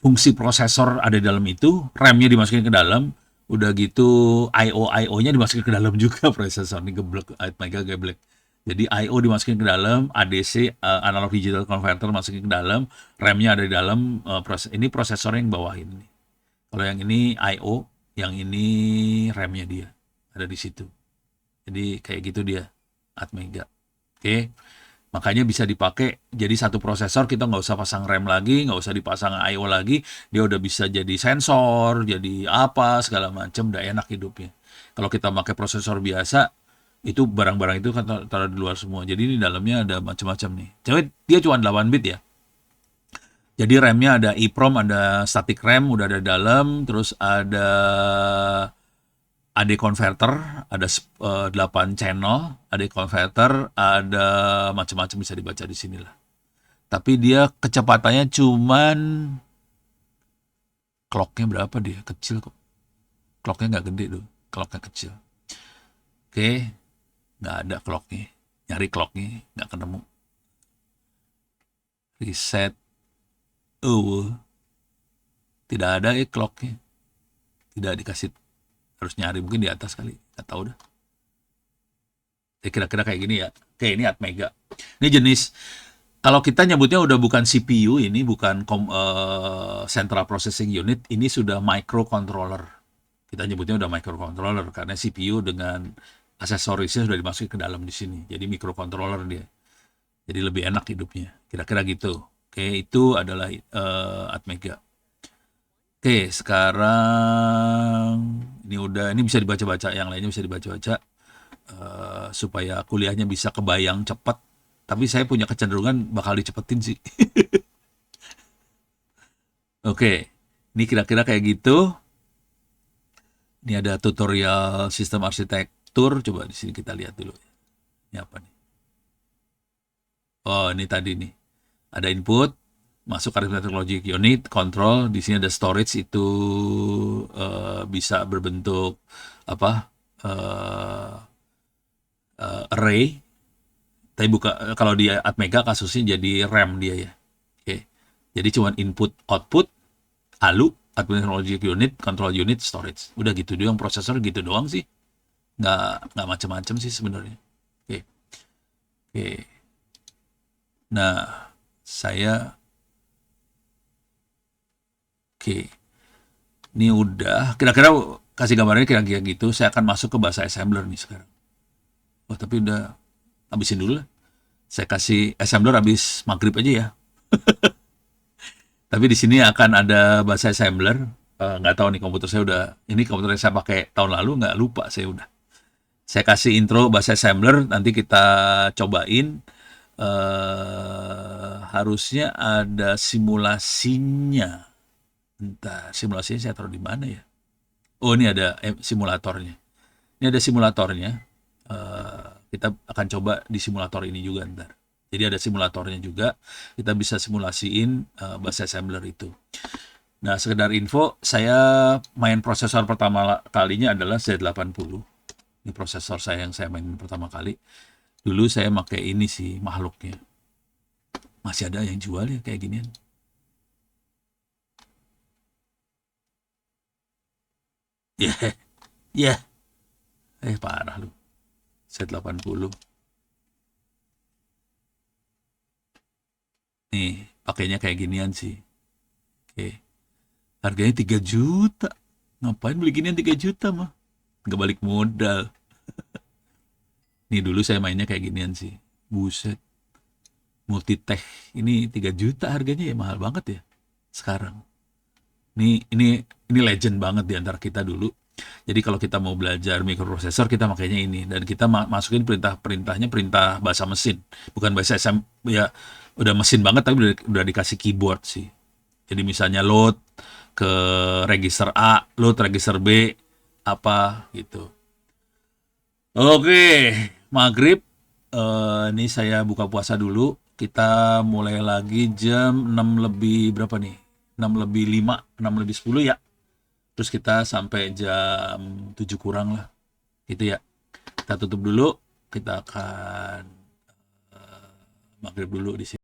fungsi prosesor ada di dalam itu, RAM-nya dimasukin ke dalam, udah gitu I/O-nya dimasukin ke dalam juga prosesor. Ini geblek, Atmega geblek. Jadi I/O dimasukin ke dalam, ADC analog digital converter masukin ke dalam, RAM-nya ada di dalam, ini prosesor yang bawahin nih. Kalau yang ini I/O, yang ini RAM-nya dia ada di situ. Jadi kayak gitu dia Atmega. Oke. Makanya bisa dipakai jadi satu prosesor, kita nggak usah pasang RAM lagi, nggak usah dipasang I/O lagi, dia udah bisa jadi sensor, jadi apa segala macam, udah enak hidupnya. Kalau kita pakai prosesor biasa, itu barang-barang itu kan taruh di luar semua. Jadi di dalamnya ada macam-macam nih. Jadi dia cuma 8 bit ya. Jadi RAM-nya ada EEPROM, ada static RAM udah ada di dalam, terus ada AD converter, ada 8 channel, AD converter, ada macam-macam bisa dibaca di sini lah. Tapi dia kecepatannya cuman, clocknya berapa dia? Kecil kok. Clocknya nggak gede tuh, clocknya kecil. Oke, nggak ada clocknya. Nyari clocknya nggak ketemu. Reset, tidak ada clocknya. Tidak dikasih harus nyari mungkin di atas kali, nggak tahu dah. Kira-kira kayak gini ya. Oke, ini Atmega. Ini jenis, kalau kita nyebutnya udah bukan CPU, ini bukan Central Processing Unit, ini sudah microcontroller. Kita nyebutnya udah microcontroller karena CPU dengan aksesorisnya sudah dimasukin ke dalam di sini. Jadi microcontroller dia. Jadi lebih enak hidupnya. Kira-kira gitu. Oke, itu adalah Atmega. Oke, sekarang ini bisa dibaca-baca, yang lainnya bisa dibaca-baca supaya kuliahnya bisa kebayang cepat. Tapi saya punya kecenderungan bakal dicepetin sih. Oke, ini kira-kira kayak gitu. Ini ada tutorial sistem arsitektur. Coba di sini kita lihat dulu. Ini apa nih? Oh, ini tadi nih. Ada input, masuk arithmetic logic unit, control. Di sini ada storage, itu bisa berbentuk apa? Array. Tapi kalau di Atmega kasusnya jadi RAM dia ya. Oke. Jadi cuma input output, ALU, arithmetic logic unit, control unit, storage. Udah gitu doang, prosesor gitu doang sih. Nggak macam-macam sih sebenarnya. Oke. Oke. Nah, saya oke. Ini udah kira-kira kasih gambarnya kira-kira gitu. Saya akan masuk ke bahasa assembler nih sekarang. Oh, tapi udah habisin dulu lah. Saya kasih assembler habis maghrib aja ya. Tapi di sini akan ada bahasa assembler. Nggak tahu nih komputer saya udah, ini komputer saya pakai tahun lalu, nggak lupa saya udah. Saya kasih intro bahasa assembler, nanti kita cobain. Harusnya ada simulasinya. Entah simulasinya saya taruh di mana ya. Oh, ini ada simulatornya. Ini ada simulatornya. Kita akan coba di simulator ini juga ntar. Jadi ada simulatornya juga. Kita bisa simulasiin bahasa assembler itu. Nah, sekedar info, saya main prosesor pertama kalinya adalah Z80. Ini prosesor saya yang saya mainin pertama kali. Dulu saya pakai ini sih, makhluknya. Masih ada yang jual ya kayak ginian. Ya, yeah, yeah. Parah lu. Z80. Nih, pakainya kayak ginian sih. Oke. Harganya 3 juta. Ngapain beli ginian 3 juta mah? Nggak balik modal. Nih dulu saya mainnya kayak ginian sih. Buset. Multitech ini 3 juta harganya ya, mahal banget ya sekarang. Ini legend banget di antara kita dulu. Jadi kalau kita mau belajar microprocessor kita makanya ini, dan kita masukin perintahnya perintah bahasa mesin, bukan bahasa ya udah mesin banget tapi udah dikasih keyboard sih. Jadi misalnya load ke register A, load register B, apa gitu. Oke, maghrib. Ini saya buka puasa dulu. Kita mulai lagi jam 6 lebih berapa nih? 6 lebih 5, 6 lebih 10 ya. Terus kita sampai jam 7 kurang lah. Gitu ya. Kita tutup dulu. Kita akan maghrib dulu di sini.